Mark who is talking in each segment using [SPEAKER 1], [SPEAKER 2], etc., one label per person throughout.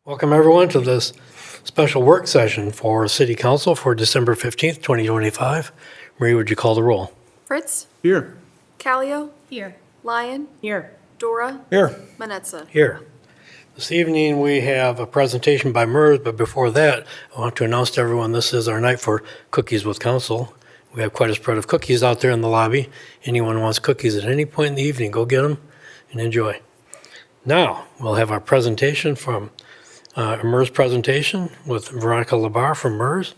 [SPEAKER 1] Welcome everyone to this special work session for City Council for December 15th, 2025. Marie, would you call the roll?
[SPEAKER 2] Fritz?
[SPEAKER 3] Here.
[SPEAKER 2] Callio?
[SPEAKER 4] Here.
[SPEAKER 2] Lyon?
[SPEAKER 4] Here.
[SPEAKER 2] Dora?
[SPEAKER 3] Here.
[SPEAKER 2] Manetza?
[SPEAKER 1] Here. This evening we have a presentation by MERS, but before that, I want to announce to everyone this is our night for Cookies with Council. We have quite a spread of cookies out there in the lobby. Anyone who wants cookies at any point in the evening, go get them and enjoy. Now, we'll have our presentation from a MERS presentation with Veronica Labar from MERS.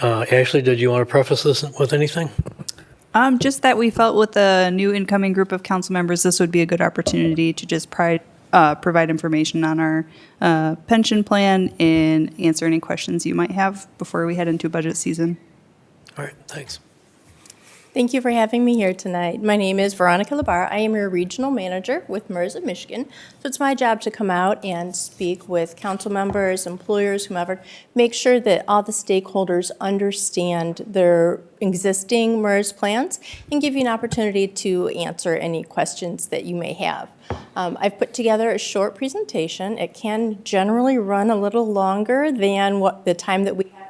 [SPEAKER 1] Ashley, did you want to preface this with anything?
[SPEAKER 5] Just that we felt with the new incoming group of council members, this would be a good opportunity to just provide information on our pension plan and answer any questions you might have before we head into budget season.
[SPEAKER 1] All right, thanks.
[SPEAKER 6] Thank you for having me here tonight. My name is Veronica Labar. I am your regional manager with MERS of Michigan. So it's my job to come out and speak with council members, employers, whomever, make sure that all the stakeholders understand their existing MERS plans and give you an opportunity to answer any questions that you may have. I've put together a short presentation. It can generally run a little longer than the time that we have allocated.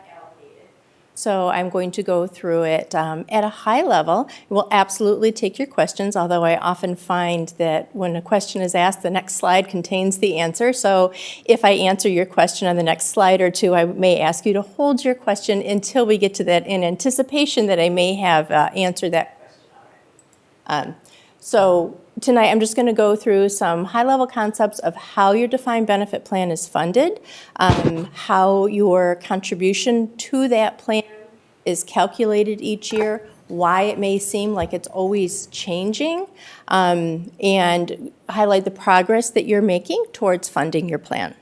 [SPEAKER 6] So I'm going to go through it at a high level. We'll absolutely take your questions, although I often find that when a question is asked, the next slide contains the answer. So if I answer your question on the next slide or two, I may ask you to hold your question until we get to that in anticipation that I may have answered that question already. So tonight I'm just going to go through some high-level concepts of how your defined benefit plan is funded, how your contribution to that plan is calculated each year, why it may seem like it's always changing, and highlight the progress that you're making towards funding your plan.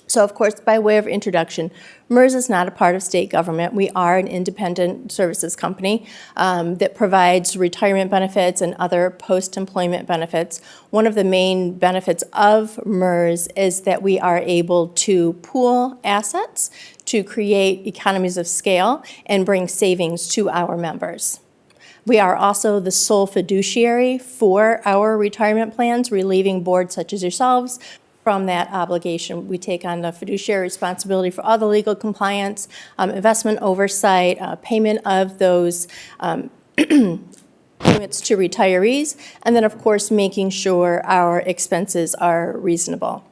[SPEAKER 6] So, of course, by way of introduction, MERS is not a part of state government. We are an independent services company that provides retirement benefits and other post-employment benefits. One of the main benefits of MERS is that we are able to pool assets to create economies of scale and bring savings to our members. We are also the sole fiduciary for our retirement plans, relieving boards such as yourselves from that obligation. We take on the fiduciary responsibility for all the legal compliance, investment oversight, payment of those payments to retirees, and then, of course, making sure our expenses are reasonable.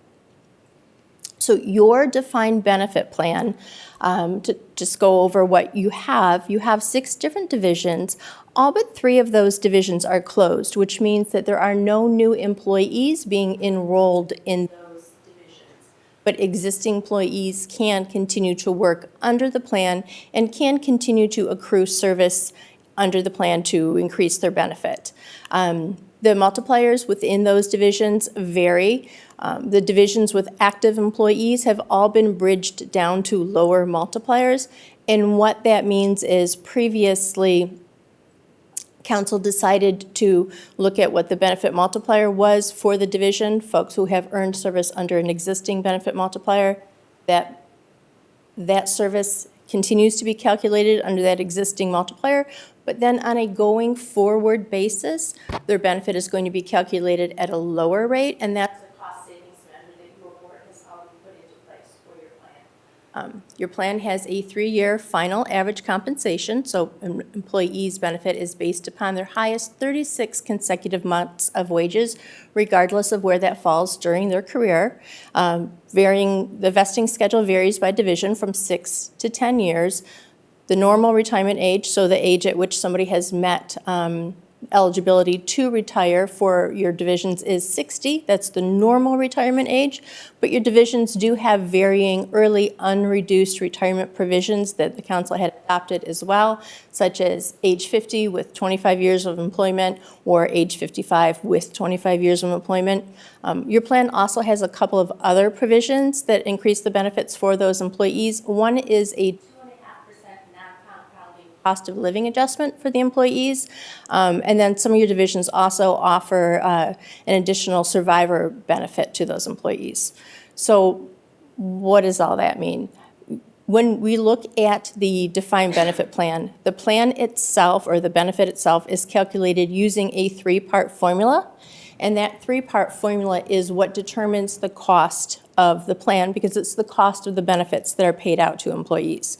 [SPEAKER 6] So your defined benefit plan, to just go over what you have 6 different divisions. All but 3 of those divisions are closed, which means that there are no new employees being enrolled in those divisions. But existing employees can continue to work under the plan and can continue to accrue service under the plan to increase their benefit. The multipliers within those divisions vary. The divisions with active employees have all been bridged down to lower multipliers. And what that means is previously, Council decided to look at what the benefit multiplier was for the division, folks who have earned service under an existing benefit multiplier, that service continues to be calculated under that existing multiplier, but then on a going forward basis, their benefit is going to be calculated at a lower rate, and that's the cost savings measure that your board has already put into place for your plan. Your plan has a 3-year final average compensation, so an employee's benefit is based upon their highest 36 consecutive months of wages, regardless of where that falls during their career. The vesting schedule varies by division from 6 to 10 years. The normal retirement age, so the age at which somebody has met eligibility to retire for your divisions is 60. That's the normal retirement age, but your divisions do have varying early unreduced retirement provisions that the council had adopted as well, such as age 50 with 25 years of employment or age 55 with 25 years of employment. Your plan also has a couple of other provisions that increase the benefits for those employees. One is a cost of living adjustment for the employees. And then some of your divisions also offer an additional survivor benefit to those employees. So what does all that mean? When we look at the defined benefit plan, the plan itself or the benefit itself is calculated using a three-part formula. And that three-part formula is what determines the cost of the plan because it's the cost of the benefits that are paid out to employees.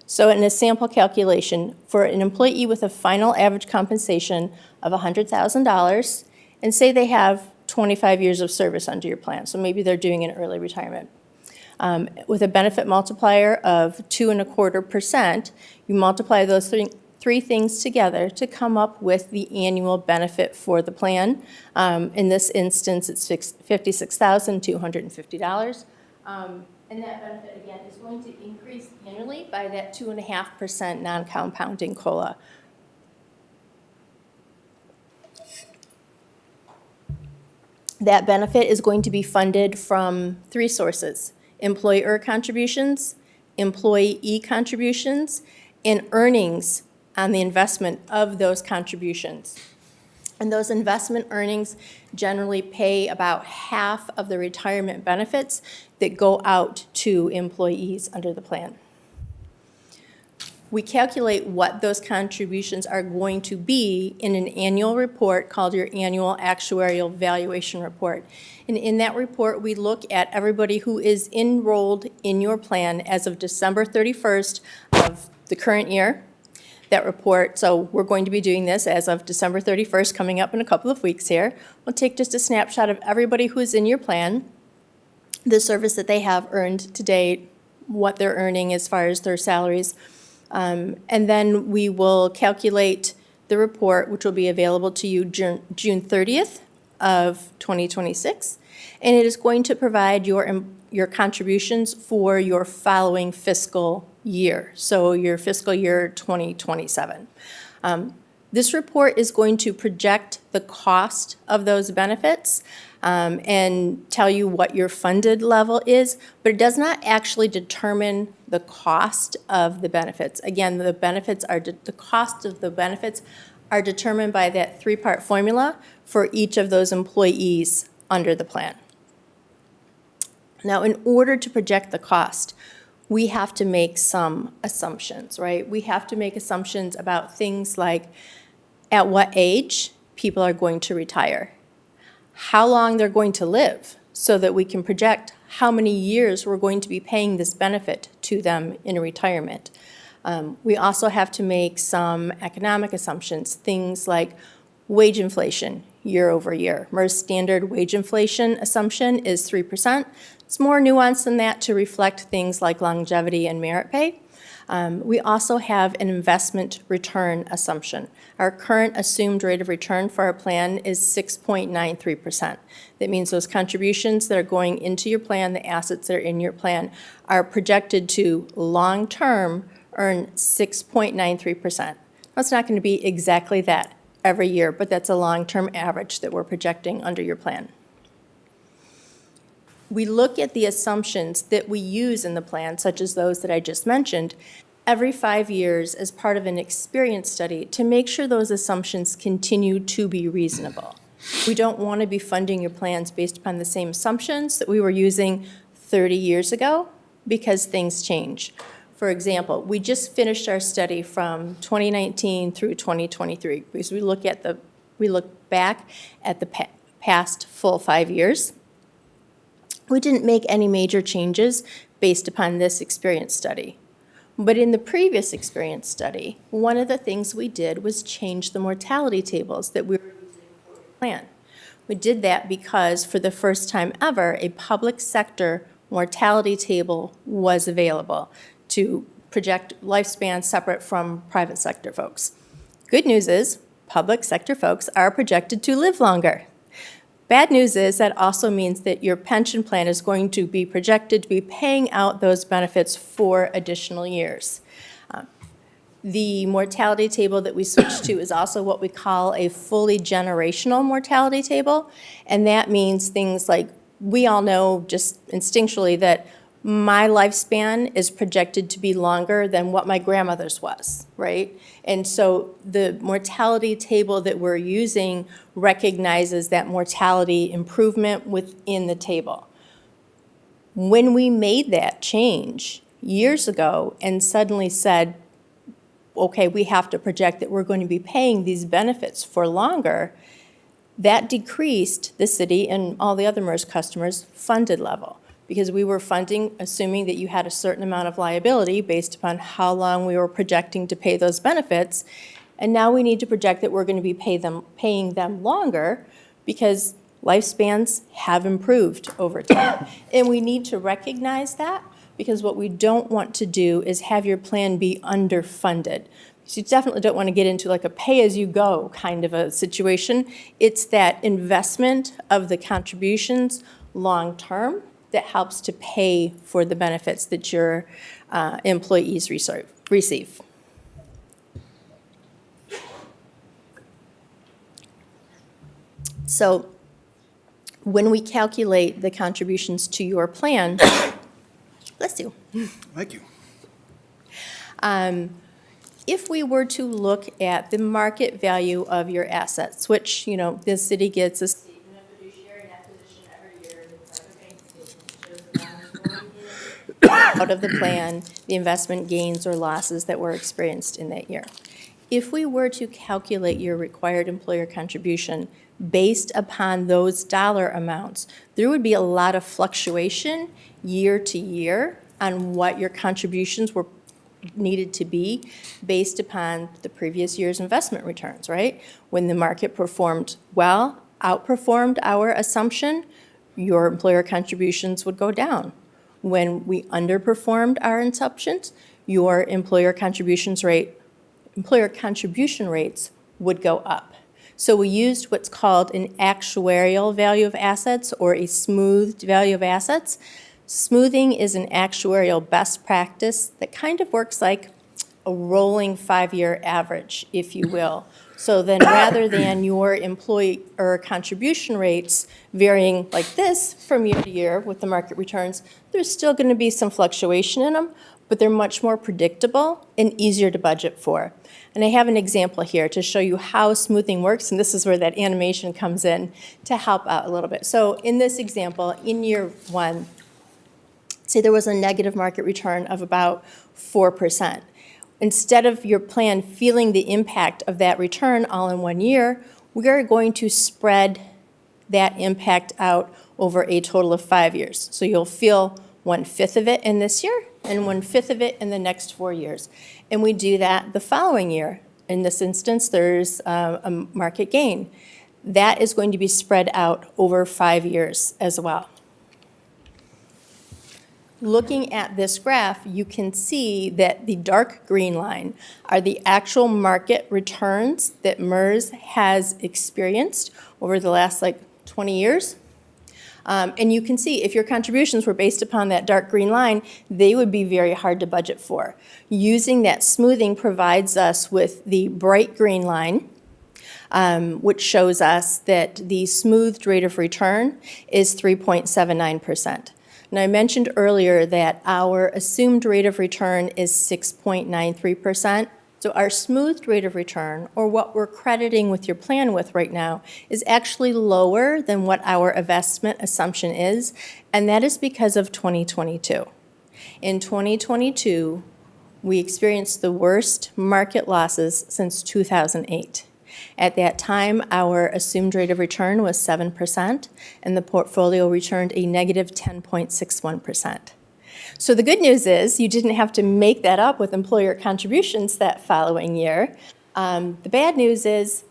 [SPEAKER 6] So in a sample calculation, for an employee with a final average compensation of $100,000, and say they have 25 years of service under your plan, so maybe they're doing an early retirement. With a benefit multiplier of 2.25%, you multiply those three things together to come up with the annual benefit for the plan. In this instance, it's $56,250. And that benefit, again, is going to increase annually by that 2.5% non-compounding COLA. That benefit is going to be funded from three sources: employer contributions, employee contributions, and earnings on the investment of those contributions. And those investment earnings generally pay about half of the retirement benefits that go out to employees under the plan. We calculate what those contributions are going to be in an annual report called your annual actuarial valuation report. And in that report, we look at everybody who is enrolled in your plan as of December 31st of the current year. That report, so we're going to be doing this as of December 31st, coming up in a couple of weeks here. We'll take just a snapshot of everybody who's in your plan, the service that they have earned to date, what they're earning as far as their salaries, and then we will calculate the report, which will be available to you June 30th of 2026, and it is going to provide your contributions for your following fiscal year, so your fiscal year 2027. This report is going to project the cost of those benefits and tell you what your funded level is, but it does not actually determine the cost of the benefits. Again, the cost of the benefits are determined by that three-part formula for each of those employees under the plan. Now, in order to project the cost, we have to make some assumptions, right? We have to make assumptions about things like at what age people are going to retire, how long they're going to live, so that we can project how many years we're going to be paying this benefit to them in retirement. We also have to make some economic assumptions, things like wage inflation year over year. MERS standard wage inflation assumption is 3%. It's more nuanced than that to reflect things like longevity and merit pay. We also have an investment return assumption. Our current assumed rate of return for our plan is 6.93%. That means those contributions that are going into your plan, the assets that are in your plan, are projected to long-term earn 6.93%. Now, it's not going to be exactly that every year, but that's a long-term average that we're projecting under your plan. We look at the assumptions that we use in the plan, such as those that I just mentioned, every 5 years as part of an experience study to make sure those assumptions continue to be reasonable. We don't want to be funding your plans based upon the same assumptions that we were using 30 years ago because things change. For example, we just finished our study from 2019 through 2023 because we look back at the past full 5 years. We didn't make any major changes based upon this experience study. But in the previous experience study, one of the things we did was change the mortality tables that we were using for the plan. We did that because for the first time ever, a public sector mortality table was available to project lifespans separate from private sector folks. Good news is, public sector folks are projected to live longer. Bad news is that also means that your pension plan is going to be projected to be paying out those benefits for additional years. The mortality table that we switched to is also what we call a fully generational mortality table. And that means things like, we all know just instinctually that my lifespan is projected to be longer than what my grandmother's was, right? And so the mortality table that we're using recognizes that mortality improvement within the table. When we made that change years ago and suddenly said, okay, we have to project that we're going to be paying these benefits for longer, that decreased the city and all the other MERS customers' funded level, because we were funding assuming that you had a certain amount of liability based upon how long we were projecting to pay those benefits. And now we need to project that we're going to be paying them longer because lifespans have improved over time. And we need to recognize that, because what we don't want to do is have your plan be underfunded. So you definitely don't want to get into like a pay-as-you-go kind of a situation. It's that investment of the contributions long-term that helps to pay for the benefits that your employees receive. So when we calculate the contributions to your plan, bless you.
[SPEAKER 2] Thank you.
[SPEAKER 6] If we were to look at the market value of your assets, which, you know, the city gets a statement of fiduciary net position every year, it's like a bank statement, shows the balance going in, out of the plan, the investment gains or losses that were experienced in that year. If we were to calculate your required employer contribution based upon those dollar amounts, there would be a lot of fluctuation year to year on what your contributions were needed to be based upon the previous year's investment returns, right? When the market performed well, outperformed our assumption, your employer contributions would go down. When we underperformed our assumptions, your employer contribution rates would go up. So we used what's called an actuarial value of assets or a smoothed value of assets. Smoothing is an actuarial best practice that kind of works like a rolling 5-year average, if you will. So then rather than your employee or contribution rates varying like this from year to year with the market returns, there's still going to be some fluctuation in them, but they're much more predictable and easier to budget for. And I have an example here to show you how smoothing works, and this is where that animation comes in to help out a little bit. So in this example, in year one, say there was a negative market return of about 4%. Instead of your plan feeling the impact of that return all in 1 year, we are going to spread that impact out over a total of 5 years. So you'll feel 1/5 of it in this year and 1/5 of it in the next 4 years. And we do that the following year. In this instance, there's a market gain. That is going to be spread out over 5 years as well. Looking at this graph, you can see that the dark green line are the actual market returns that MERS has experienced over the last 20 years. And you can see if your contributions were based upon that dark green line, they would be very hard to budget for. Using that smoothing provides us with the bright green line, which shows us that the smoothed rate of return is 3.79%. Now, I mentioned earlier that our assumed rate of return is 6.93%. So our smoothed rate of return, or what we're crediting with your plan with right now, is actually lower than what our investment assumption is, and that is because of 2022. In 2022, we experienced the worst market losses since 2008. At that time, our assumed rate of return was 7%, and the portfolio returned a negative 10.61%. So the good news is you didn't have to make that up with employer contributions that following year. The bad news is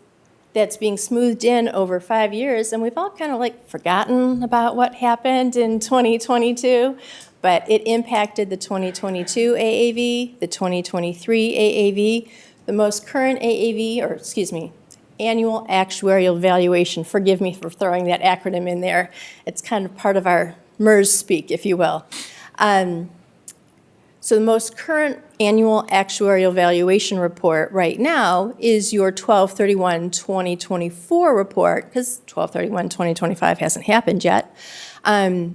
[SPEAKER 6] that's being smoothed in over 5 years, and we've all kind of forgotten about what happened in 2022, but it impacted the 2022 AAV, the 2023 AAV, the most current AAV, annual actuarial valuation. Forgive me for throwing that acronym in there. It's kind of part of our MERS speak, if you will. So the most current annual actuarial valuation report right now is your 12/31/2024 report, because 12/31/2025 hasn't happened yet. So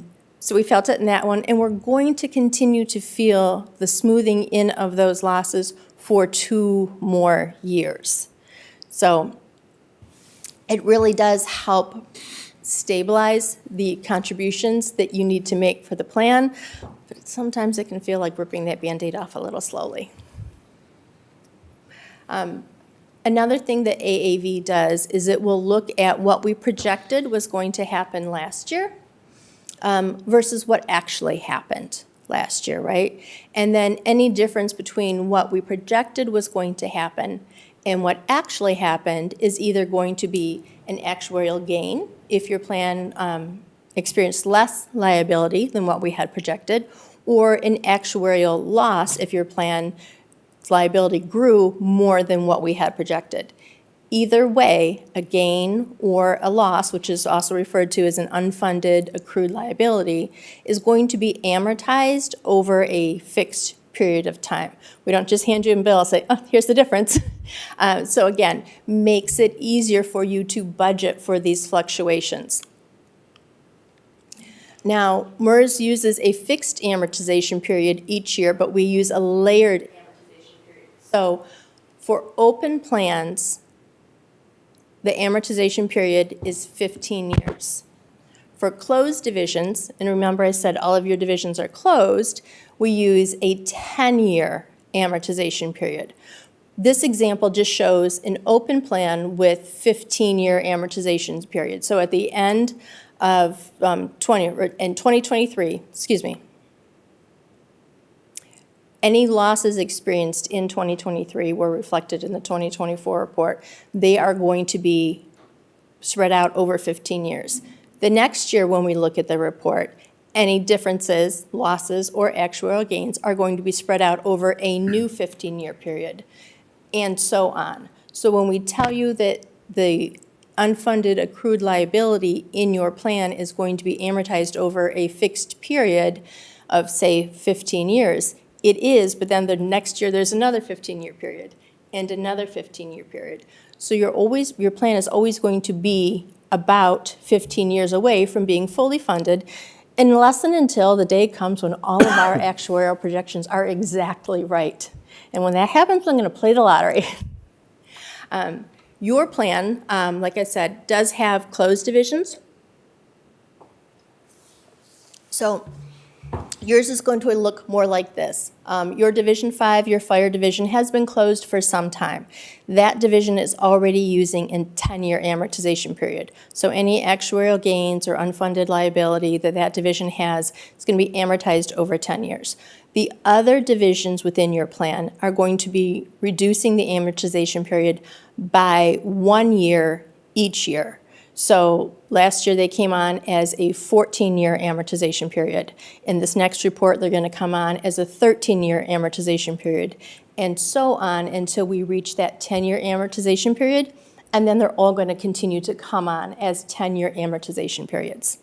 [SPEAKER 6] we felt it in that one, and we're going to continue to feel the smoothing in of those losses for 2 more years. So it really does help stabilize the contributions that you need to make for the plan, but sometimes it can feel like ripping that Band-Aid off a little slowly. Another thing that AAV does is it will look at what we projected was going to happen last year versus what actually happened last year, right? And then any difference between what we projected was going to happen and what actually happened is either going to be an actuarial gain if your plan experienced less liability than what we had projected, or an actuarial loss if your plan's liability grew more than what we had projected. Either way, a gain or a loss, which is also referred to as an unfunded accrued liability, is going to be amortized over a fixed period of time. We don't just hand you a bill and say, oh, here's the difference. So again, makes it easier for you to budget for these fluctuations. Now, MERS uses a fixed amortization period each year, but we use a layered amortization period. So for open plans, the amortization period is 15 years. For closed divisions, and remember I said all of your divisions are closed, we use a 10-year amortization period. This example just shows an open plan with 15-year amortization period. So at the end of 2023, any losses experienced in 2023 were reflected in the 2024 report. They are going to be spread out over 15 years. The next year when we look at the report, any differences, losses, or actuarial gains are going to be spread out over a new 15-year period, and so on. So when we tell you that the unfunded accrued liability in your plan is going to be amortized over a fixed period of, say, 15 years, it is, but then the next year there's another 15-year period and another 15-year period. So your plan is always going to be about 15 years away from being fully funded, unless and until the day comes when all of our actuarial projections are exactly right. And when that happens, I'm going to play the lottery. Your plan, like I said, does have closed divisions. So yours is going to look more like this. Your Division 5, your fire division, has been closed for some time. That division is already using a 10-year amortization period. So any actuarial gains or unfunded liability that that division has is going to be amortized over 10 years. The other divisions within your plan are going to be reducing the amortization period by 1 year each year. So last year they came on as a 14-year amortization period. In this next report, they're going to come on as a 13-year amortization period, and so on until we reach that 10-year amortization period, and then they're all going to continue to come on as 10-year amortization periods.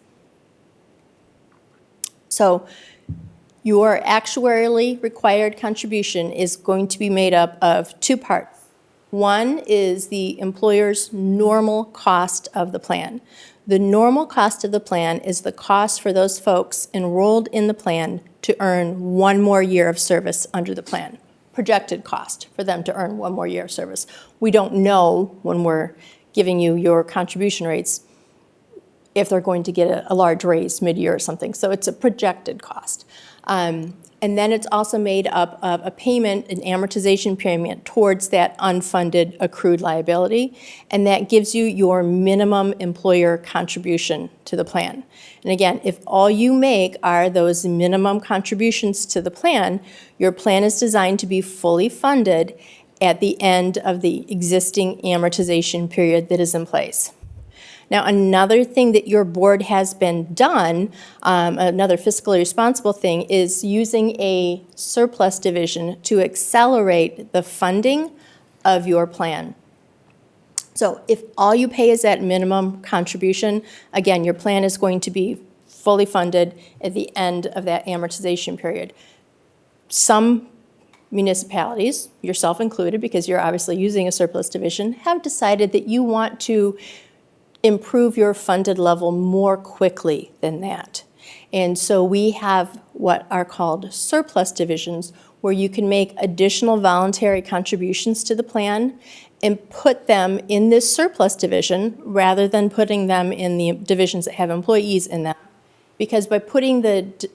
[SPEAKER 6] So your actuarially required contribution is going to be made up of 2 parts. One is the employer's normal cost of the plan. The normal cost of the plan is the cost for those folks enrolled in the plan to earn 1 more year of service under the plan. Projected cost for them to earn 1 more year of service. We don't know when we're giving you your contribution rates if they're going to get a large raise mid-year or something. So it's a projected cost. And then it's also made up of a payment, an amortization payment towards that unfunded accrued liability, and that gives you your minimum employer contribution to the plan. And again, if all you make are those minimum contributions to the plan, your plan is designed to be fully funded at the end of the existing amortization period that is in place. Now, another thing that your board has been done, another fiscally responsible thing, is using a surplus division to accelerate the funding of your plan. So if all you pay is that minimum contribution, again, your plan is going to be fully funded at the end of that amortization period. Some municipalities, yourself included, because you're obviously using a surplus division, have decided that you want to improve your funded level more quickly than that. And so we have what are called surplus divisions, where you can make additional voluntary contributions to the plan and put them in this surplus division rather than putting them in the divisions that have employees in them. Because by putting the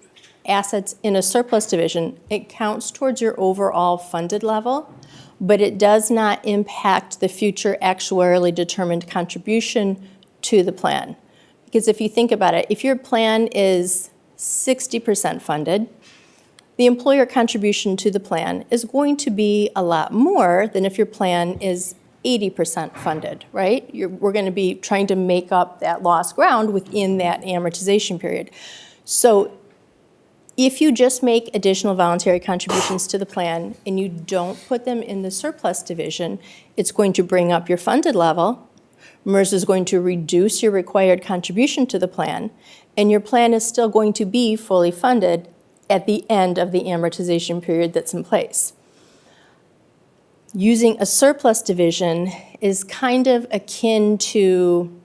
[SPEAKER 6] assets in a surplus division, it counts towards your overall funded level, but it does not impact the future actuarially determined contribution to the plan. Because if you think about it, if your plan is 60% funded, the employer contribution to the plan is going to be a lot more than if your plan is 80% funded, right? We're going to be trying to make up that lost ground within that amortization period. So if you just make additional voluntary contributions to the plan and you don't put them in the surplus division, it's going to bring up your funded level. MERS is going to reduce your required contribution to the plan, and your plan is still going to be fully funded at the end of the amortization period that's in place. Using a surplus division is kind of akin to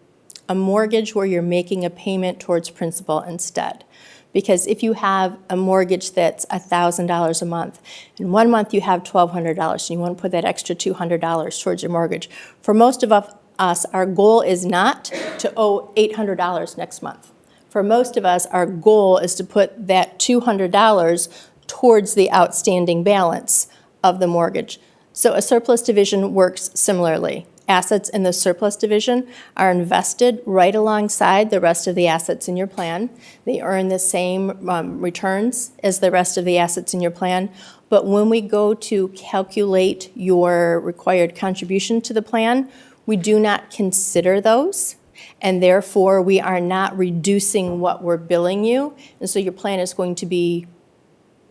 [SPEAKER 6] a mortgage where you're making a payment towards principal instead. Because if you have a mortgage that's $1,000 a month, and 1 month you have $1,200, and you want to put that extra $200 towards your mortgage, for most of us, our goal is not to owe $800 next month. For most of us, our goal is to put that $200 towards the outstanding balance of the mortgage. So a surplus division works similarly. Assets in the surplus division are invested right alongside the rest of the assets in your plan. They earn the same returns as the rest of the assets in your plan. But when we go to calculate your required contribution to the plan, we do not consider those. And therefore, we are not reducing what we're billing you. And so your plan is going to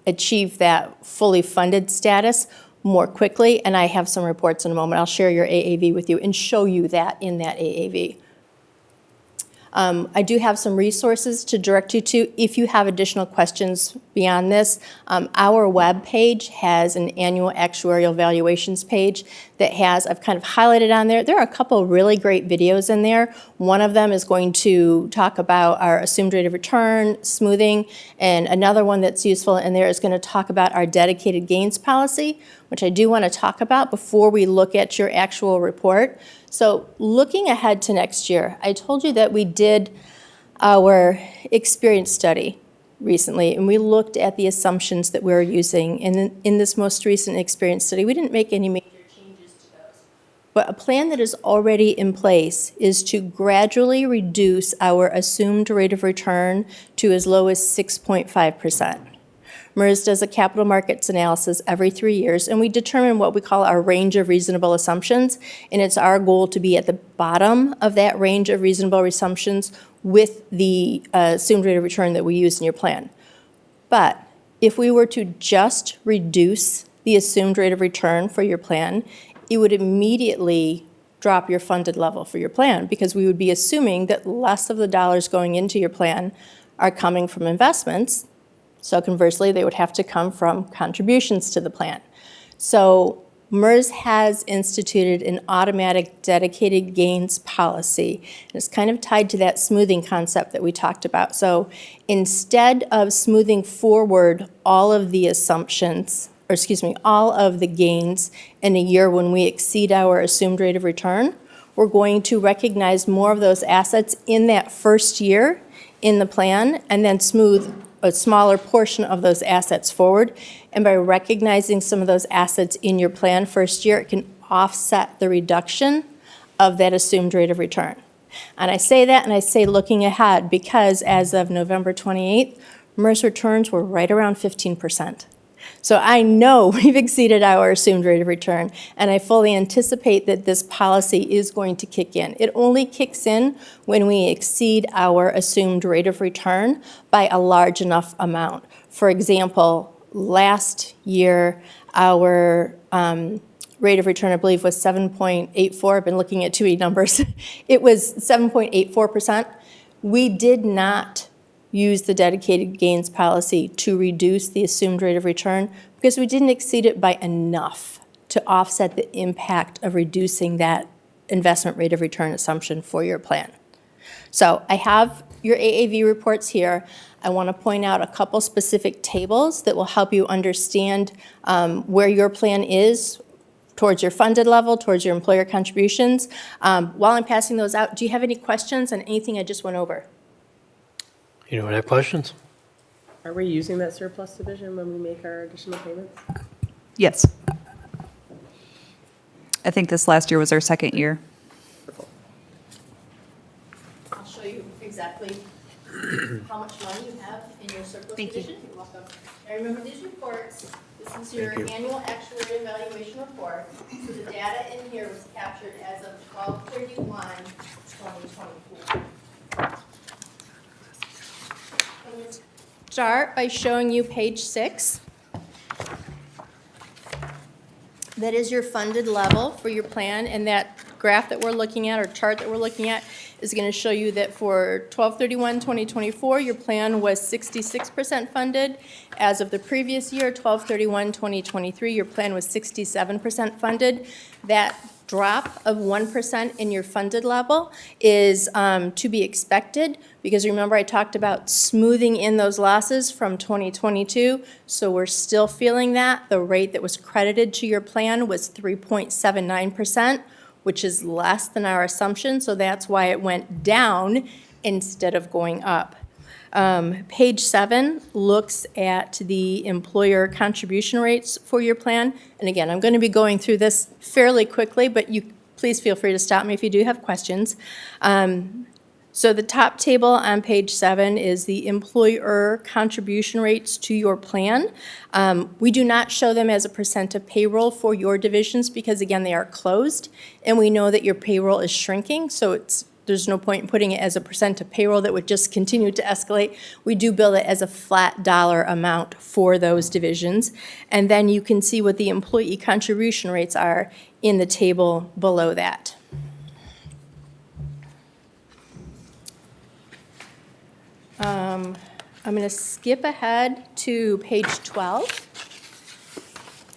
[SPEAKER 6] achieve that fully funded status more quickly. And I have some reports in a moment. I'll share your AAV with you and show you that in that AAV. I do have some resources to direct you to if you have additional questions beyond this. Our web page has an annual actuarial valuations page that I've kind of highlighted on there. There are a couple really great videos in there. One of them is going to talk about our assumed rate of return, smoothing, and another one that's useful in there is going to talk about our dedicated gains policy, which I do want to talk about before we look at your actual report. So looking ahead to next year, I told you that we did our experience study recently, and we looked at the assumptions that we were using. And in this most recent experience study, we didn't make any major changes to those. But a plan that is already in place is to gradually reduce our assumed rate of return to as low as 6.5%. MERS does a capital markets analysis every 3 years, and we determine what we call our range of reasonable assumptions, and it's our goal to be at the bottom of that range of reasonable assumptions with the assumed rate of return that we use in your plan. But if we were to just reduce the assumed rate of return for your plan, it would immediately drop your funded level for your plan because we would be assuming that less of the dollars going into your plan are coming from investments. So conversely, they would have to come from contributions to the plan. So MERS has instituted an automatic dedicated gains policy. And it's kind of tied to that smoothing concept that we talked about. So instead of smoothing forward all of the assumptions, or excuse me, all of the gains in a year when we exceed our assumed rate of return, we're going to recognize more of those assets in that first year in the plan and then smooth a smaller portion of those assets forward. And by recognizing some of those assets in your plan first year, it can offset the reduction of that assumed rate of return. And I say that, and I say looking ahead, because as of November 28th, MERS returns were right around 15%. So I know we've exceeded our assumed rate of return, and I fully anticipate that this policy is going to kick in. It only kicks in when we exceed our assumed rate of return by a large enough amount. For example, last year, our rate of return, I believe, was 7.84. I've been looking at 2E numbers. It was 7.84%. We did not use the dedicated gains policy to reduce the assumed rate of return because we didn't exceed it by enough to offset the impact of reducing that investment rate of return assumption for your plan. So I have your AAV reports here. I want to point out a couple specific tables that will help you understand where your plan is towards your funded level, towards your employer contributions. While I'm passing those out, do you have any questions on anything I just went over?
[SPEAKER 1] Anyone have questions?
[SPEAKER 2] Are we using that surplus division when we make our additional payments?
[SPEAKER 5] Yes. I think this last year was our second year.
[SPEAKER 6] I'll show you exactly how much money you have in your surplus
[SPEAKER 5] Thank you.
[SPEAKER 6] division. You're welcome. Now remember these reports. This is your annual actuary evaluation report. So the data in here was captured as of 12/31/2024. I'm going to start by showing you page 6. That is your funded level for your plan, and that graph that we're looking at, or chart that we're looking at, is going to show you that for 12/31/2024, your plan was 66% funded. As of the previous year, 12/31/2023, your plan was 67% funded. That drop of 1% in your funded level is to be expected, because remember I talked about smoothing in those losses from 2022, so we're still feeling that. The rate that was credited to your plan was 3.79%, which is less than our assumption, so that's why it went down instead of going up. Page 7 looks at the employer contribution rates for your plan. And again, I'm going to be going through this fairly quickly, but you please feel free to stop me if you do have questions. So the top table on page 7 is the employer contribution rates to your plan. We do not show them as a percent of payroll for your divisions because, again, they are closed, and we know that your payroll is shrinking, so there's no point in putting it as a percent of payroll that would just continue to escalate. We do bill it as a flat dollar amount for those divisions. And then you can see what the employee contribution rates are in the table below that. I'm going to skip ahead to page 12.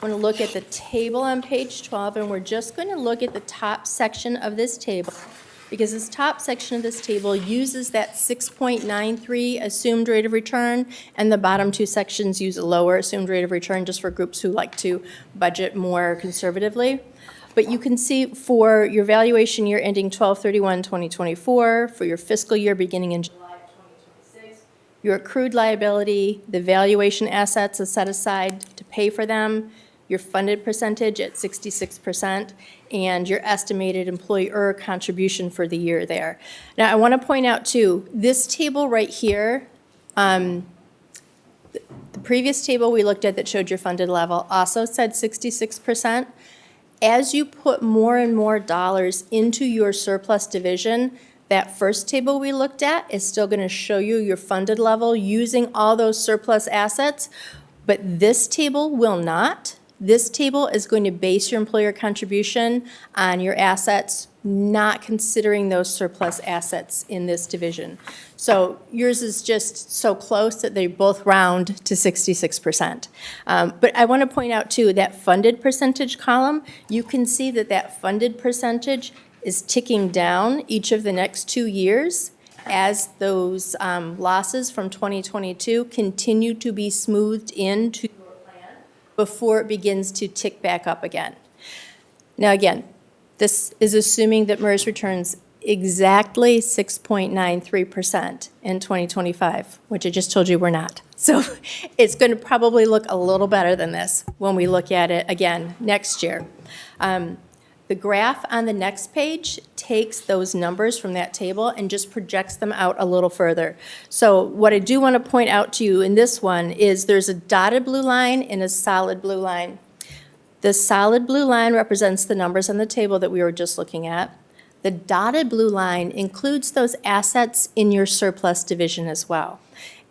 [SPEAKER 6] I want to look at the table on page 12, and we're just going to look at the top section of this table, because this top section of this table uses that 6.93 assumed rate of return, and the bottom two sections use a lower assumed rate of return just for groups who like to budget more conservatively. But you can see for your valuation year ending 12/31/2024, for your fiscal year beginning in July of 2026, your accrued liability, the valuation assets are set aside to pay for them, your funded percentage at 66%, and your estimated employer contribution for the year there. Now, I want to point out, too, this table right here, the previous table we looked at that showed your funded level also said 66%. As you put more and more dollars into your surplus division, that first table we looked at is still going to show you your funded level using all those surplus assets, but this table will not. This table is going to base your employer contribution on your assets, not considering those surplus assets in this division. So yours is just so close that they both round to 66%. But I want to point out, too, that funded percentage column, you can see that that funded percentage is ticking down each of the next 2 years as those losses from 2022 continue to be smoothed into your plan before it begins to tick back up again. Now, again, this is assuming that MERS returns exactly 6.93% in 2025, which I just told you we're not. So it's going to probably look a little better than this when we look at it again next year. The graph on the next page takes those numbers from that table and just projects them out a little further. So what I do want to point out to you in this one is there's a dotted blue line and a solid blue line. The solid blue line represents the numbers on the table that we were just looking at. The dotted blue line includes those assets in your surplus division as well.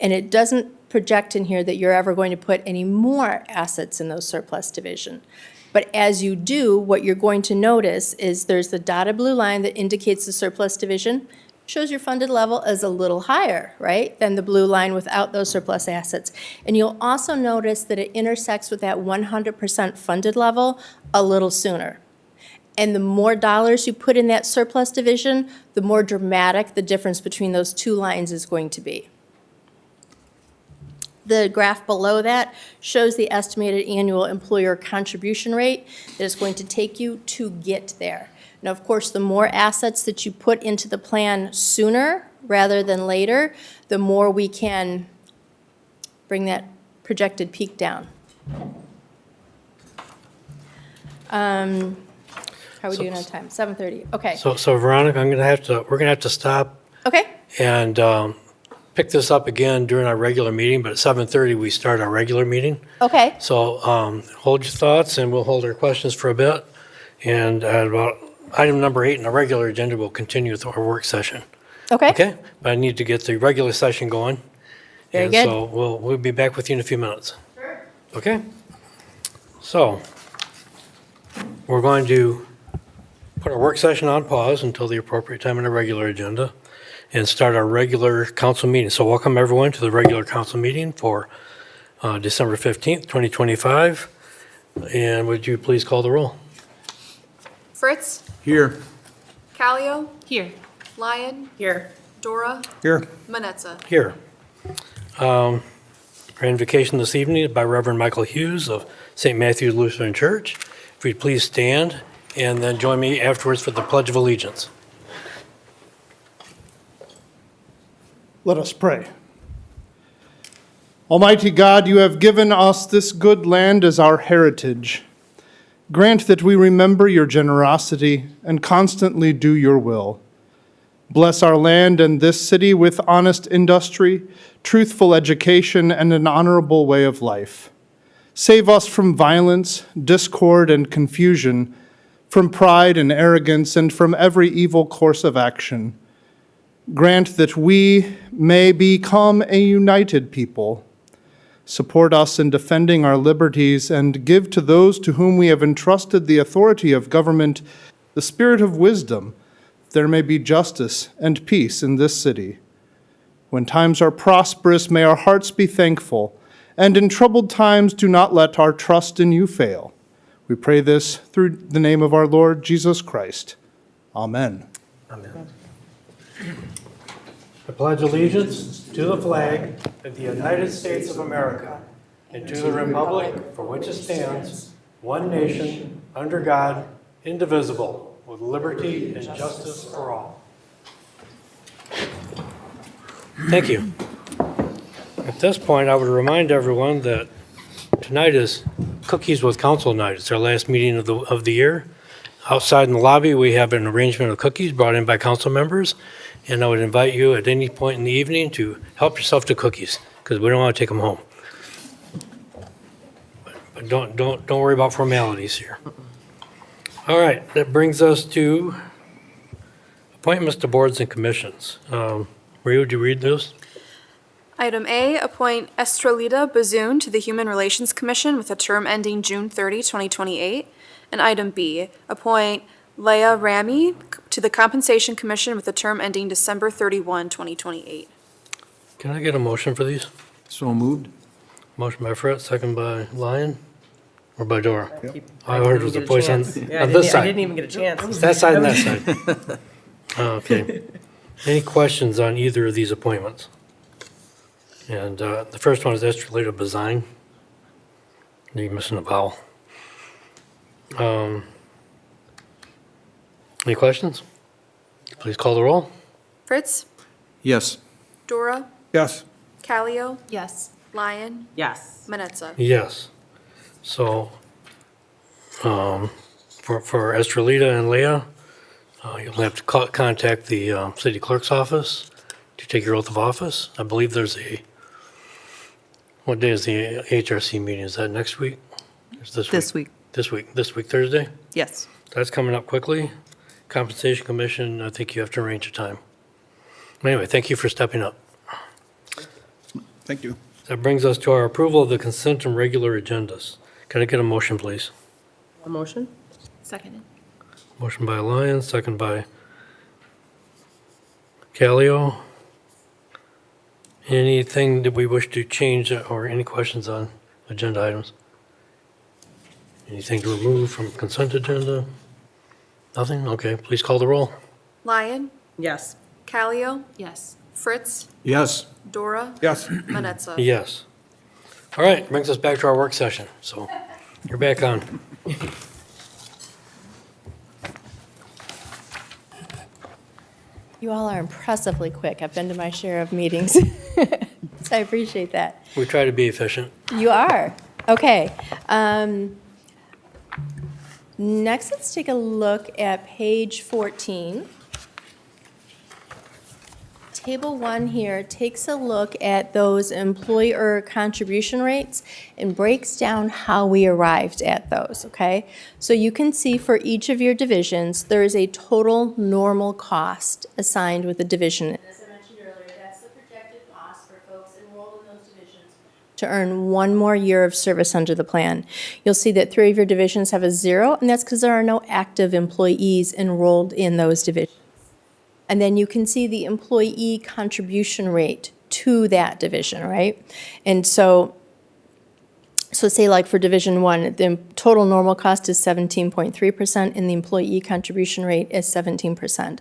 [SPEAKER 6] And it doesn't project in here that you're ever going to put any more assets in those surplus division. But as you do, what you're going to notice is there's the dotted blue line that indicates the surplus division, shows your funded level is a little higher, right, than the blue line without those surplus assets. And you'll also notice that it intersects with that 100% funded level a little sooner. And the more dollars you put in that surplus division, the more dramatic the difference between those two lines is going to be. The graph below that shows the estimated annual employer contribution rate that is going to take you to get there. Now, of course, the more assets that you put into the plan sooner rather than later, the more we can bring that projected peak down. How are we doing on time? 7:30, okay.
[SPEAKER 1] So Veronica, we're gonna have to stop
[SPEAKER 6] Okay,
[SPEAKER 1] and pick this up again during our regular meeting, but at 7:30, we start our regular meeting.
[SPEAKER 6] okay,
[SPEAKER 1] So hold your thoughts, and we'll hold our questions for a bit. And about item number 8 in the regular agenda, we'll continue with our work session.
[SPEAKER 6] okay.
[SPEAKER 1] Okay? But I need to get the regular session going.
[SPEAKER 6] Very
[SPEAKER 1] And
[SPEAKER 6] good.
[SPEAKER 1] so we'll be back with you in a few minutes. Sure. Okay? So we're going to put our work session on pause until the appropriate time in the regular agenda and start our regular council meeting. So welcome everyone to the regular council meeting for December 15th, 2025. And would you please call the roll?
[SPEAKER 3] Fritz,
[SPEAKER 4] Here.
[SPEAKER 3] Callio,
[SPEAKER 2] Here.
[SPEAKER 3] Lyon,
[SPEAKER 2] Here.
[SPEAKER 3] Dora,
[SPEAKER 4] Here.
[SPEAKER 3] Manetza.
[SPEAKER 1] Here. Our invocation this evening is by Reverend Michael Hughes of St. Matthew's Lutheran Church. If you'd please stand and then join me afterwards for the Pledge of Allegiance.
[SPEAKER 4] Let us pray. Almighty God, you have given us this good land as our heritage. Grant that we remember your generosity and constantly do your will. Bless our land and this city with honest industry, truthful education, and an honorable way of life. Save us from violence, discord, and confusion, from pride and arrogance, and from every evil course of action. Grant that we may become a united people. Support us in defending our liberties and give to those to whom we have entrusted the authority of government the spirit of wisdom, that there may be justice and peace in this city. When times are prosperous, may our hearts be thankful, and in troubled times do not let our trust in you fail. We pray this through the name of our Lord Jesus Christ. Amen.
[SPEAKER 1] Amen. I pledge allegiance to the flag of the United States of America and to the republic for which it stands, one nation, under God, indivisible, with liberty and justice for all. Thank you. At this point, I would remind everyone that tonight is Cookies with Council night. It's our last meeting of the year. Outside in the lobby, we have an arrangement of cookies brought in by council members. And I would invite you at any point in the evening to help yourself to cookies, because we don't want to take them home. But don't worry about formalities here. All right, that brings us to appointments to boards and commissions. Maria, would you read those?
[SPEAKER 3] Item A, appoint Estrelita Bazoon to the Human Relations Commission with a term ending June 30, 2028. And item B, appoint Leah Rami to the Compensation Commission with a term ending December 31, 2028.
[SPEAKER 1] Can I get a motion for these?
[SPEAKER 4] So moved.
[SPEAKER 1] Motion by Fritz, second by Lyon, or by Dora? I
[SPEAKER 2] didn't
[SPEAKER 1] heard it was a
[SPEAKER 2] even get
[SPEAKER 1] voice on
[SPEAKER 2] chance. Yeah,
[SPEAKER 1] this
[SPEAKER 2] I didn't
[SPEAKER 1] side.
[SPEAKER 2] even get a chance.
[SPEAKER 1] That side and that side. Okay. Any questions on either of these appointments? And the first one is Estrelita Bazine. You're missing a vowel. Any questions? Please call the roll.
[SPEAKER 3] Fritz,
[SPEAKER 4] Yes.
[SPEAKER 3] Dora,
[SPEAKER 4] Yes.
[SPEAKER 3] Callio,
[SPEAKER 6] Yes.
[SPEAKER 3] Lyon,
[SPEAKER 2] Yes.
[SPEAKER 3] Manetza.
[SPEAKER 1] Yes. So, for Estrelita and Leah, you'll have to contact the city clerk's office to take your oath of office. I believe there's what day is the HRC meeting? Is that next week? Is
[SPEAKER 5] This week.
[SPEAKER 1] This week, Thursday?
[SPEAKER 5] Yes.
[SPEAKER 1] That's coming up quickly. Compensation Commission, I think you have to arrange a time. Anyway, thank you for stepping up.
[SPEAKER 4] Thank you.
[SPEAKER 1] That brings us to our approval of the consent and regular agendas. Can I get a motion, please?
[SPEAKER 2] A motion?
[SPEAKER 7] Seconded.
[SPEAKER 1] Motion by Lyons, second by Callio. Anything that we wish to change or any questions on agenda items? Anything to remove from consent agenda? Nothing? Okay, please call the roll.
[SPEAKER 3] Lyon,
[SPEAKER 2] Yes.
[SPEAKER 3] Callio,
[SPEAKER 7] Yes.
[SPEAKER 3] Fritz,
[SPEAKER 8] Yes.
[SPEAKER 3] Dora,
[SPEAKER 8] Yes.
[SPEAKER 3] Manetza.
[SPEAKER 1] Yes. All right, brings us back to our work session, so you're back on.
[SPEAKER 6] You all are impressively quick. I've been to my share of meetings, so I appreciate that.
[SPEAKER 1] We try to be efficient.
[SPEAKER 6] You are. Okay. Next, let's take a look at page 14. Table 1 here takes a look at those employer contribution rates and breaks down how we arrived at those, okay? So you can see for each of your divisions, there is a total normal cost assigned with the division. As I mentioned earlier, that's the projected cost for folks enrolled in those divisions to earn one more year of service under the plan. You'll see that 3 of your divisions have a 0, and that's because there are no active employees enrolled in those divisions. And then you can see the employee contribution rate to that division, right? And so say like for Division 1, the total normal cost is 17.3%, and the employee contribution rate is 17%.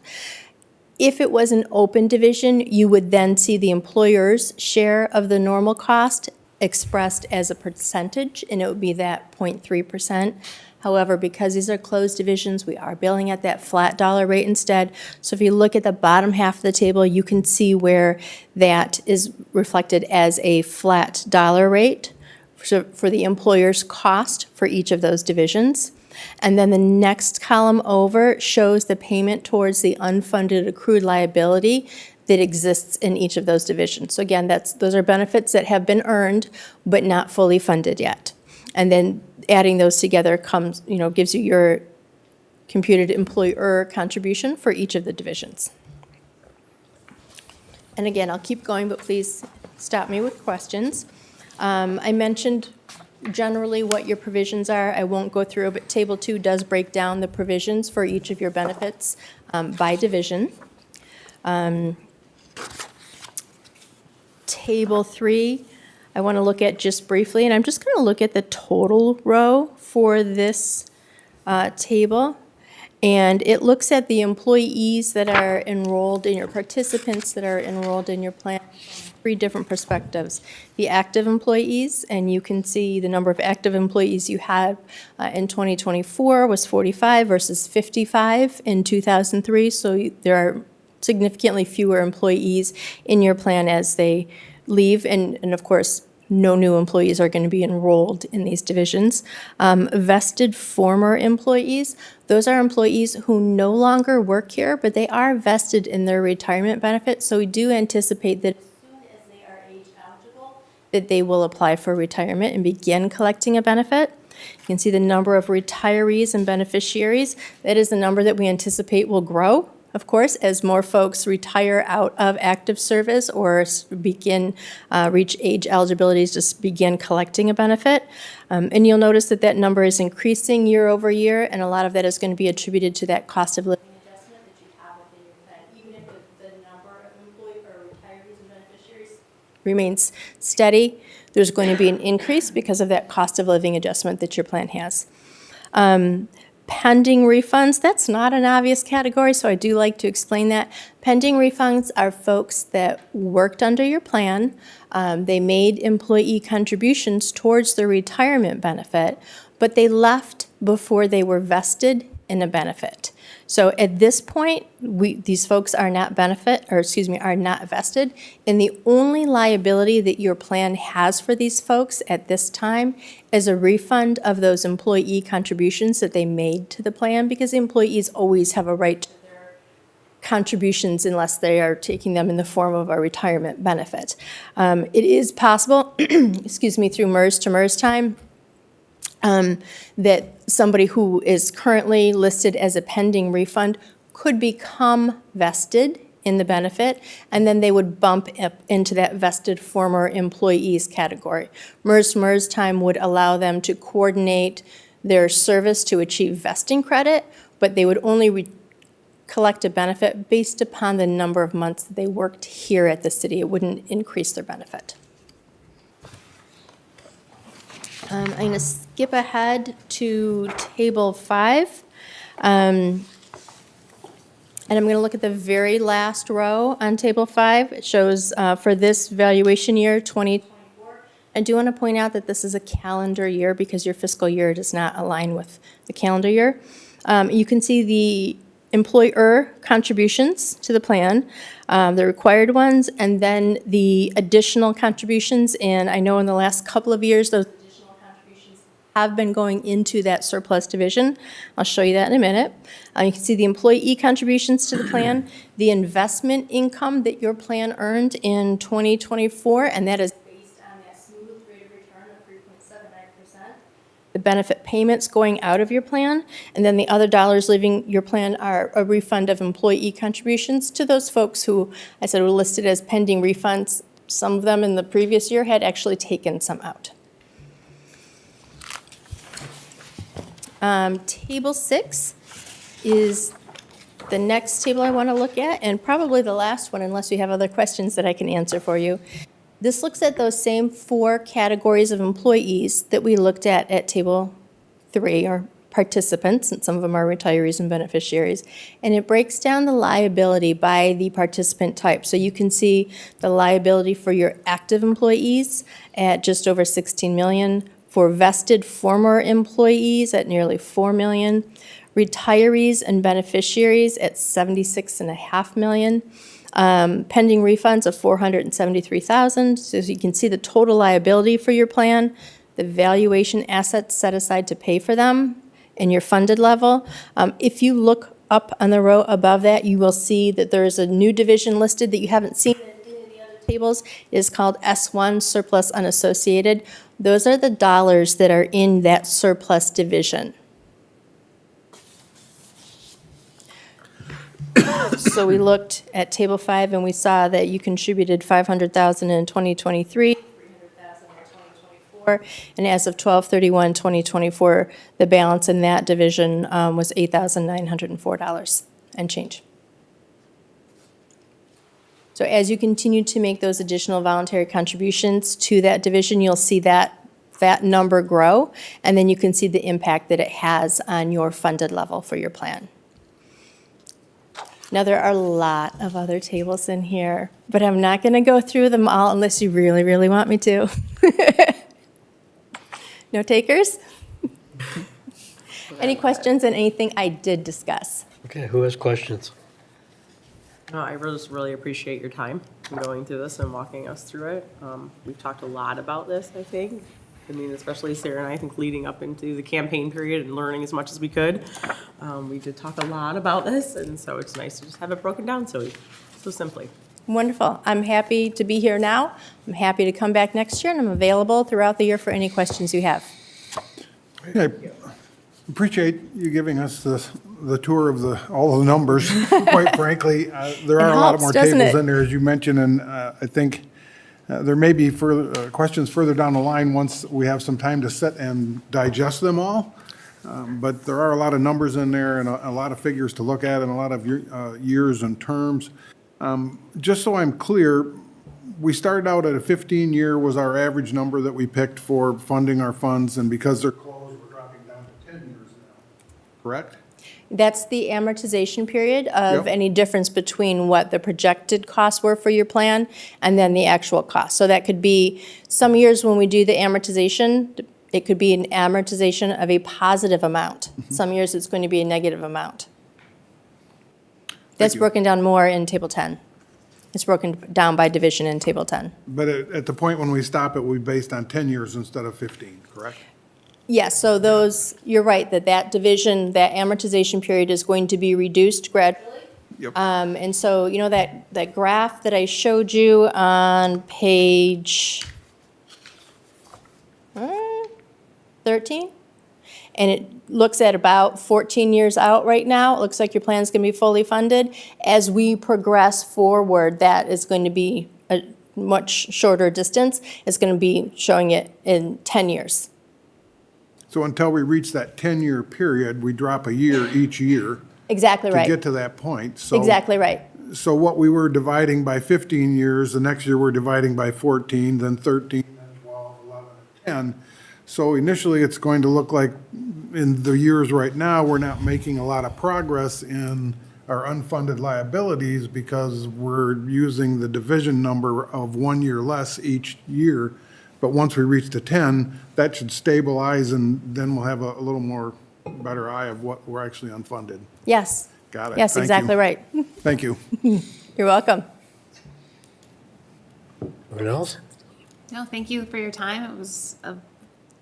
[SPEAKER 6] If it was an open division, you would then see the employer's share of the normal cost expressed as a percentage, and it would be that 0.3%. However, because these are closed divisions, we are billing at that flat dollar rate instead. So if you look at the bottom half of the table, you can see where that is reflected as a flat dollar rate for the employer's cost for each of those divisions. And then the next column over shows the payment towards the unfunded accrued liability that exists in each of those divisions. So again, those are benefits that have been earned but not fully funded yet. And then adding those together gives you your computed employer contribution for each of the divisions. And again, I'll keep going, but please stop me with questions. I mentioned generally what your provisions are. I won't go through, but Table 2 does break down the provisions for each of your benefits by division. Table 3, I want to look at just briefly, and I'm just going to look at the total row for this table. And it looks at the employees that are enrolled in your participants that are enrolled in your plan from 3 different perspectives. The active employees, and you can see the number of active employees you had in 2024 was 45 versus 55 in 2003. So there are significantly fewer employees in your plan as they leave, and of course, no new employees are going to be enrolled in these divisions. Vested former employees, those are employees who no longer work here, but they are vested in their retirement benefit, so we do anticipate that as soon as they are age eligible, that they will apply for retirement and begin collecting a benefit. You can see the number of retirees and beneficiaries. That is the number that we anticipate will grow, of course, as more folks retire out of active service or reach age eligibility to begin collecting a benefit. And you'll notice that number is increasing year over year, and a lot of that is going to be attributed to that cost of living adjustment that you have within your plan. Even if the number of employee or retirees and beneficiaries remains steady, there's going to be an increase because of that cost of living adjustment that your plan has. Pending refunds, that's not an obvious category, so I do like to explain that. Pending refunds are folks that worked under your plan. They made employee contributions towards the retirement benefit, but they left before they were vested in a benefit. So at this point, these folks are not are not vested, and the only liability that your plan has for these folks at this time is a refund of those employee contributions that they made to the plan, because the employees always have a right to their contributions unless they are taking them in the form of a retirement benefit. It is possible, through MERS to MERS time, that somebody who is currently listed as a pending refund could become vested in the benefit, and then they would bump up into that vested former employees category. MERS time would allow them to coordinate their service to achieve vesting credit, but they would only collect a benefit based upon the number of months that they worked here at the city. It wouldn't increase their benefit. I'm going to skip ahead to Table 5. And I'm going to look at the very last row on Table 5. It shows for this valuation year, 2024. I do want to point out that this is a calendar year because your fiscal year does not align with the calendar year. You can see the employer contributions to the plan, the required ones, and then the additional contributions. And I know in the last couple of years, those additional contributions have been going into that surplus division. I'll show you that in a minute. You can see the employee contributions to the plan, the investment income that your plan earned in 2024, and that is based on that smooth rate of return of 3.79%. The benefit payments going out of your plan, and then the other dollars leaving your plan are a refund of employee contributions to those folks who I said were listed as pending refunds. Some of them in the previous year had actually taken some out. Table 6 is the next table I want to look at, and probably the last one, unless you have other questions that I can answer for you. This looks at those same 4 categories of employees that we looked at Table 3, or participants, and some of them are retirees and beneficiaries. And it breaks down the liability by the participant type. So you can see the liability for your active employees at just over 16 million, for vested former employees at nearly 4 million, retirees and beneficiaries at 76.5 million. Pending refunds of 473,000. So as you can see the total liability for your plan, the valuation assets set aside to pay for them, and your funded level. If you look up on the row above that, you will see that there is a new division listed that you haven't seen in any of the other tables. It is called S1, surplus unassociated. Those are the dollars that are in that surplus division. So we looked at Table 5 and we saw that you contributed $500,000 in 2023, $300,000 in 2024, and as of 12/31/2024, the balance in that division was $8,904 and change. So as you continue to make those additional voluntary contributions to that division, you'll see that number grow, and then you can see the impact that it has on your funded level for your plan. Now, there are a lot of other tables in here, but I'm not going to go through them all unless you really, really want me to. No takers? Any questions on anything I did discuss?
[SPEAKER 1] Okay, who has questions?
[SPEAKER 2] No, I just really appreciate your time in going through this and walking us through it. We've talked a lot about this, I think. I mean, especially Sarah and I think leading up into the campaign period and learning as much as we could. We did talk a lot about this, and so it's nice to just have it broken down so simply.
[SPEAKER 6] Wonderful. I'm happy to be here now. I'm happy to come back next year, and I'm available throughout the year for any questions you have.
[SPEAKER 7] I appreciate you giving us the tour of all the numbers, quite frankly. There are a lot of more
[SPEAKER 6] helps, doesn't
[SPEAKER 7] tables
[SPEAKER 6] it?
[SPEAKER 7] in there, as you mentioned, and I think there may be further questions further down the line once we have some time to sit and digest them all. But there are a lot of numbers in there and a lot of figures to look at and a lot of years and terms. Just so I'm clear, we started out at a 15-year was our average number that we picked for funding our funds, and because they're closed, we're dropping down to 10 years now, correct?
[SPEAKER 6] That's the amortization period of
[SPEAKER 7] Yep.
[SPEAKER 6] any difference between what the projected costs were for your plan and then the actual cost. So that could be, some years when we do the amortization, it could be an amortization of a positive amount. Some years it's going to be a negative amount. That's
[SPEAKER 7] you.
[SPEAKER 6] broken down more in Table 10. It's broken down by division in Table 10.
[SPEAKER 7] But at the point when we stop it, we'll be based on 10 years instead of 15, correct?
[SPEAKER 6] Yes, so those, you're right, that division, that amortization period is going to be reduced gradually.
[SPEAKER 7] Yep.
[SPEAKER 6] And so, you know, that graph that I showed you on page 13? And it looks at about 14 years out right now. It looks like your plan's going to be fully funded. As we progress forward, that is going to be a much shorter distance. It's going to be showing it in 10 years.
[SPEAKER 7] So until we reach that 10-year period, we drop a year each year
[SPEAKER 6] Exactly
[SPEAKER 7] to
[SPEAKER 6] right.
[SPEAKER 7] get to that point. So
[SPEAKER 6] Exactly right.
[SPEAKER 7] So what we were dividing by 15 years, the next year we're dividing by 14, then 13, then 12, 11, and 10. So initially, it's going to look like in the years right now, we're not making a lot of progress in our unfunded liabilities because we're using the division number of 1 year less each year. But once we reach the 10, that should stabilize, and then we'll have a little more better eye of what we're actually unfunded.
[SPEAKER 6] Yes.
[SPEAKER 7] Got it.
[SPEAKER 6] Yes,
[SPEAKER 7] Thank
[SPEAKER 6] exactly
[SPEAKER 7] you.
[SPEAKER 6] right.
[SPEAKER 7] Thank you.
[SPEAKER 6] You're welcome.
[SPEAKER 1] Anyone else?
[SPEAKER 8] No, thank you for your time. It was a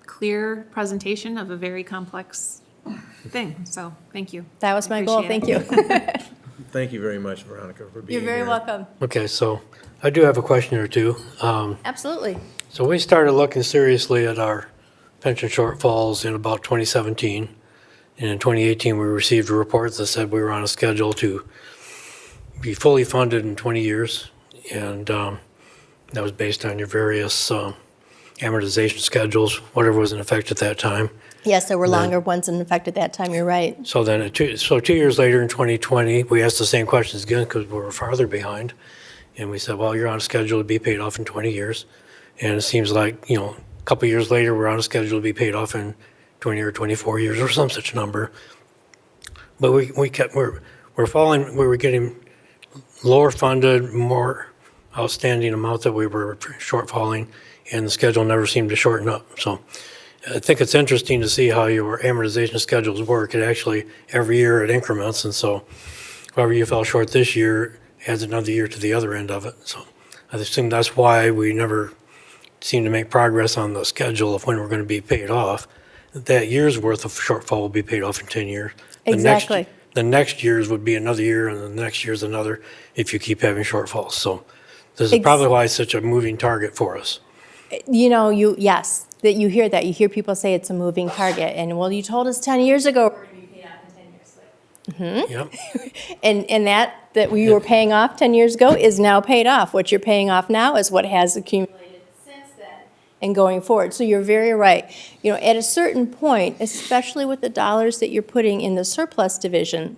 [SPEAKER 8] clear presentation of a very complex thing, so thank you.
[SPEAKER 6] That was my goal. Thank
[SPEAKER 8] Appreciate
[SPEAKER 6] you.
[SPEAKER 9] Thank you very much, Veronica, for being
[SPEAKER 6] You're
[SPEAKER 9] here.
[SPEAKER 6] very welcome.
[SPEAKER 1] Okay, so I do have a question or two.
[SPEAKER 6] Absolutely.
[SPEAKER 1] So we started looking seriously at our pension shortfalls in about 2017. And in 2018, we received a report that said we were on a schedule to be fully funded in 20 years. And that was based on your various amortization schedules, whatever was in effect at that time.
[SPEAKER 6] Yes, there were
[SPEAKER 1] Then-
[SPEAKER 6] longer ones in effect at that time. You're right.
[SPEAKER 1] So then, 2 years later in 2020, we asked the same questions again because we were farther behind. And we said, well, you're on a schedule to be paid off in 20 years. And it seems like, a couple years later, we're on a schedule to be paid off in 20 or 24 years or some such number. But we're falling, we were getting lower funded, more outstanding amount that we were shortfalling, and the schedule never seemed to shorten up. So I think it's interesting to see how your amortization schedules work. It actually, every year it increments, and so however you fell short this year adds another year to the other end of it. So I assume that's why we never seem to make progress on the schedule of when we're going to be paid off. That year's worth of shortfall will be paid off in 10 years.
[SPEAKER 6] Exactly.
[SPEAKER 1] The next year's would be another year, and the next year's another if you keep having shortfalls. So this is probably why it's such a moving target for us.
[SPEAKER 6] Yes, that you hear that. You hear people say it's a moving target. And, well, you told us 10 years ago we're going to be paid off in 10 years.
[SPEAKER 1] Yep.
[SPEAKER 6] And that we were paying off 10 years ago is now paid off. What you're paying off now is what has accumulated since then and going forward. So you're very right. At a certain point, especially with the dollars that you're putting in the surplus division,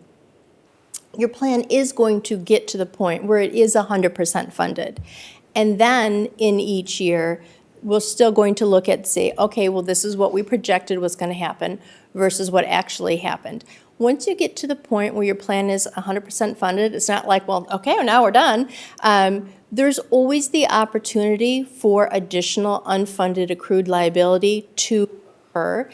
[SPEAKER 6] your plan is going to get to the point where it is 100% funded. And then in each year, we're still going to look at, say, okay, well, this is what we projected was going to happen versus what actually happened. Once you get to the point where your plan is 100% funded, it's not like, well, okay, now we're done. There's always the opportunity for additional unfunded accrued liability to occur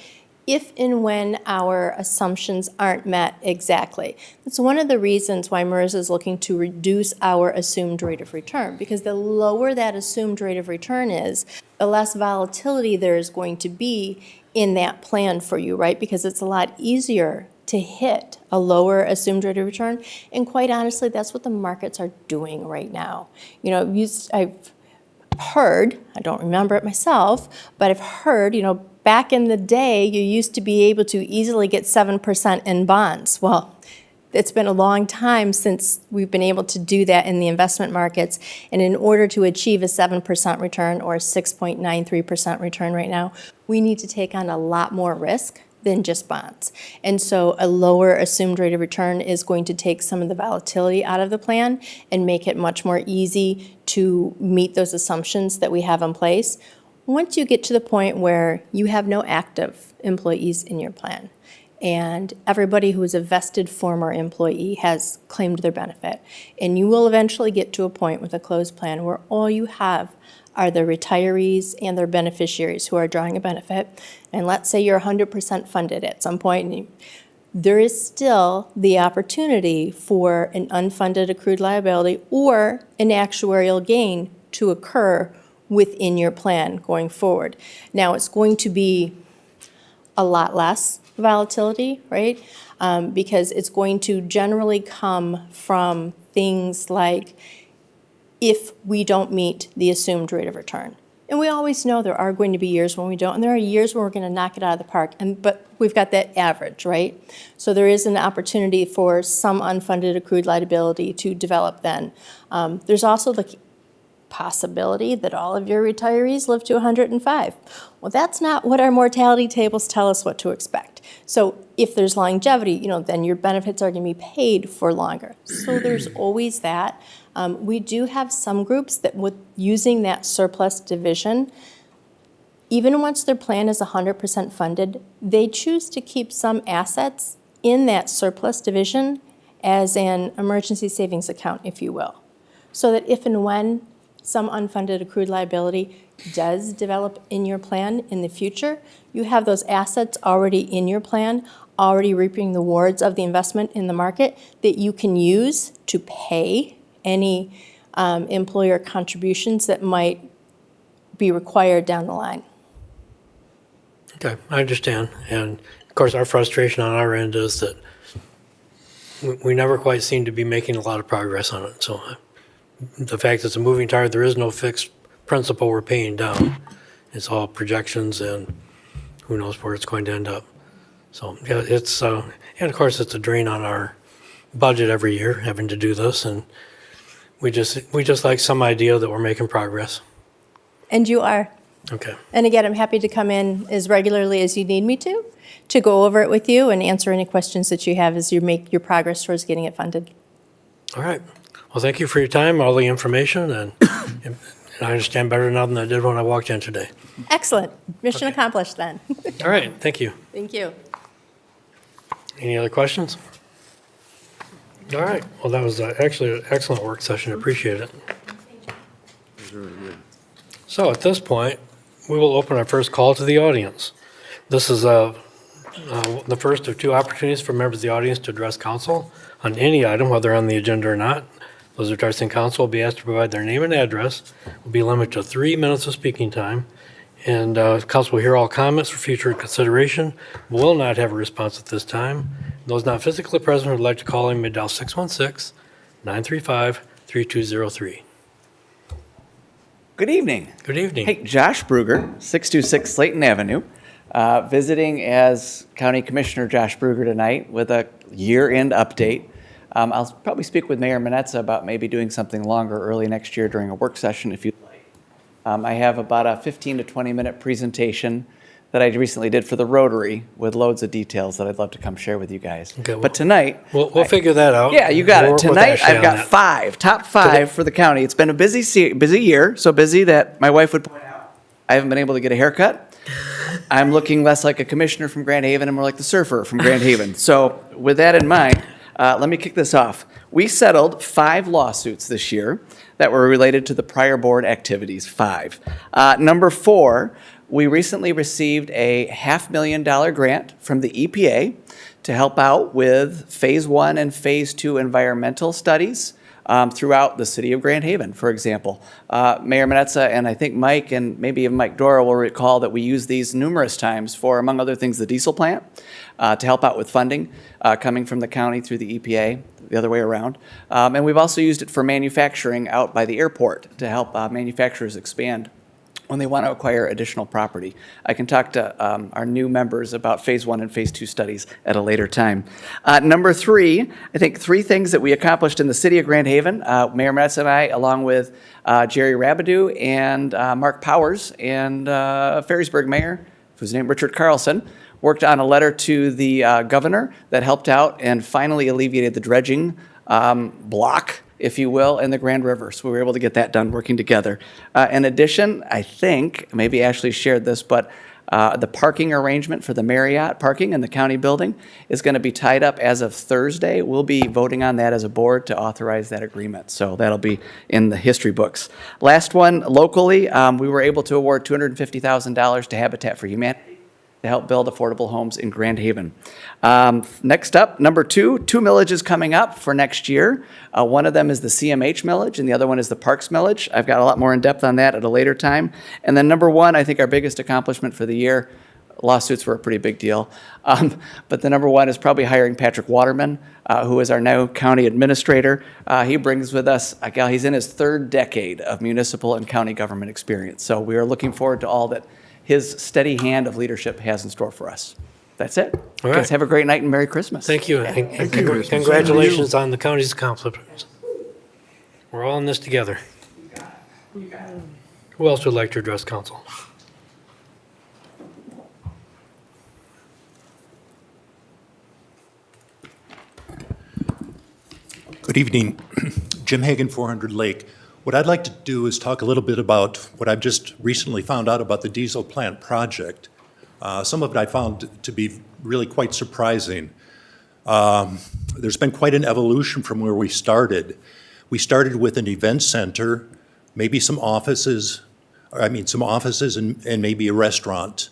[SPEAKER 6] if and when our assumptions aren't met exactly. That's one of the reasons why MERS is looking to reduce our assumed rate of return, because the lower that assumed rate of return is, the less volatility there is going to be in that plan for you, right? Because it's a lot easier to hit a lower assumed rate of return. And quite honestly, that's what the markets are doing right now. I've heard, I don't remember it myself, but I've heard, back in the day, you used to be able to easily get 7% in bonds. Well, it's been a long time since we've been able to do that in the investment markets. And in order to achieve a 7% return or a 6.93% return right now, we need to take on a lot more risk than just bonds. And so a lower assumed rate of return is going to take some of the volatility out of the plan and make it much more easy to meet those assumptions that we have in place. Once you get to the point where you have no active employees in your plan, and everybody who is a vested former employee has claimed their benefit, and you will eventually get to a point with a closed plan where all you have are the retirees and their beneficiaries who are drawing a benefit. And let's say you're 100% funded at some point, and there is still the opportunity for an unfunded accrued liability or an actuarial gain to occur within your plan going forward. Now, it's going to be a lot less volatility, right? Because it's going to generally come from things like if we don't meet the assumed rate of return. And we always know there are going to be years when we don't, and there are years when we're going to knock it out of the park, but we've got that average, right? So there is an opportunity for some unfunded accrued liability to develop then. There's also possibility that all of your retirees live to 105. Well, that's not what our mortality tables tell us what to expect. So if there's longevity, then your benefits are going to be paid for longer. So there's always that. We do have some groups that with using that surplus division, even once their plan is 100% funded, they choose to keep some assets in that surplus division as an emergency savings account, if you will. So that if and when some unfunded accrued liability does develop in your plan in the future, you have those assets already in your plan, already reaping the rewards of the investment in the market that you can use to pay any employer contributions that might be required down the line.
[SPEAKER 1] Okay, I understand. And of course, our frustration on our end is that we never quite seem to be making a lot of progress on it. So the fact that it's a moving target, there is no fixed principal we're paying down. It's all projections and who knows where it's going to end up. So yeah, it's, and of course, it's a drain on our budget every year having to do this. And we just like some idea that we're making progress.
[SPEAKER 6] And you are.
[SPEAKER 1] Okay.
[SPEAKER 6] And again, I'm happy to come in as regularly as you need me to go over it with you and answer any questions that you have as you make your progress towards getting it funded.
[SPEAKER 1] All right. Well, thank you for your time, all the information, and I understand better now than I did when I walked in today.
[SPEAKER 6] Excellent. Mission accomplished then.
[SPEAKER 1] All right, thank you.
[SPEAKER 6] Thank you.
[SPEAKER 1] Any other questions? All right. Well, that was actually an excellent work session. Appreciate it. So at this point, we will open our first call to the audience. This is the first of two opportunities for members of the audience to address council on any item, whether on the agenda or not. Those addressing council will be asked to provide their name and address, will be limited to 3 minutes of speaking time, and council will hear all comments for future consideration, will not have a response at this time. Those not physically present who would like to call in may dial 616-935-3203.
[SPEAKER 10] Good evening.
[SPEAKER 1] Good evening.
[SPEAKER 10] Hey, Josh Bruger, 626 Slayton Avenue, visiting as County Commissioner Josh Bruger tonight with a year-end update. I'll probably speak with Mayor Manetza about maybe doing something longer early next year during a work session if you'd like. I have about a 15 to 20-minute presentation that I recently did for the Rotary with loads of details that I'd love to come share with you guys.
[SPEAKER 1] Okay,
[SPEAKER 10] but tonight...
[SPEAKER 1] We'll figure that out.
[SPEAKER 10] Yeah, you got
[SPEAKER 1] We'll
[SPEAKER 10] it.
[SPEAKER 1] work with
[SPEAKER 10] Tonight,
[SPEAKER 1] Ashley
[SPEAKER 10] I've
[SPEAKER 1] on
[SPEAKER 10] got
[SPEAKER 1] that.
[SPEAKER 10] top five for the county. It's been a busy year, so busy that my wife would point out I haven't been able to get a haircut. I'm looking less like a commissioner from Grand Haven and more like the surfer from Grand Haven. So with that in mind, let me kick this off. We settled 5 lawsuits this year that were related to the prior board activities, 5. Number 4, we recently received a $500,000 grant from the EPA to help out with Phase 1 and Phase 2 environmental studies throughout the city of Grand Haven, for example. Mayor Manetza and I think Mike and maybe even Mike Dora will recall that we used these numerous times for, among other things, the diesel plant to help out with funding coming from the county through the EPA, the other way around. And we've also used it for manufacturing out by the airport to help manufacturers expand when they want to acquire additional property. I can talk to our new members about Phase 1 and Phase 2 studies at a later time. Number 3, I think 3 things that we accomplished in the city of Grand Haven. Mayor Metz and I, along with Jerry Rabideau and Mark Powers and Ferrisburg Mayor, whose name Richard Carlson, worked on a letter to the governor that helped out and finally alleviated the dredging block, if you will, in the Grand River. So we were able to get that done working together. In addition, I think, maybe Ashley shared this, but the parking arrangement for the Marriott parking in the county building is going to be tied up as of Thursday. We'll be voting on that as a board to authorize that agreement. So that'll be in the history books. Last one, locally, we were able to award $250,000 to Habitat for Humanity to help build affordable homes in Grand Haven. Next up, number 2 millages coming up for next year. One of them is the CMH millage, and the other one is the Parks millage. I've got a lot more in depth on that at a later time. And then number 1, I think our biggest accomplishment for the year, lawsuits were a pretty big deal, but the number 1 is probably hiring Patrick Waterman, who is our new county administrator. He brings with us, he's in his 3rd decade of municipal and county government experience. So we are looking forward to all that his steady hand of leadership has in store for us. That's it.
[SPEAKER 1] All right.
[SPEAKER 10] Guys, have a great night and Merry Christmas.
[SPEAKER 1] Thank you. And congratulations on the county's accomplishments. We're all in this together. Who else would like to address council?
[SPEAKER 11] Good evening. Jim Hagan, 400 Lake. What I'd like to do is talk a little bit about what I've just recently found out about the diesel plant project. Some of it I found to be really quite surprising. There's been quite an evolution from where we started. We started with an event center, maybe some offices, and maybe a restaurant.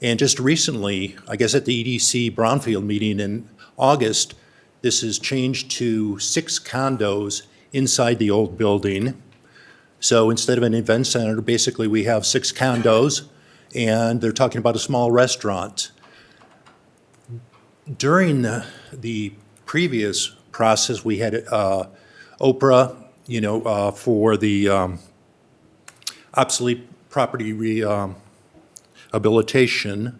[SPEAKER 11] And just recently, I guess at the EDC Brownfield meeting in August, this has changed to 6 condos inside the old building. So instead of an event center, basically we have 6 condos, and they're talking about a small restaurant. During the previous process, we had Oprah, for the obsolete property rehabilitation,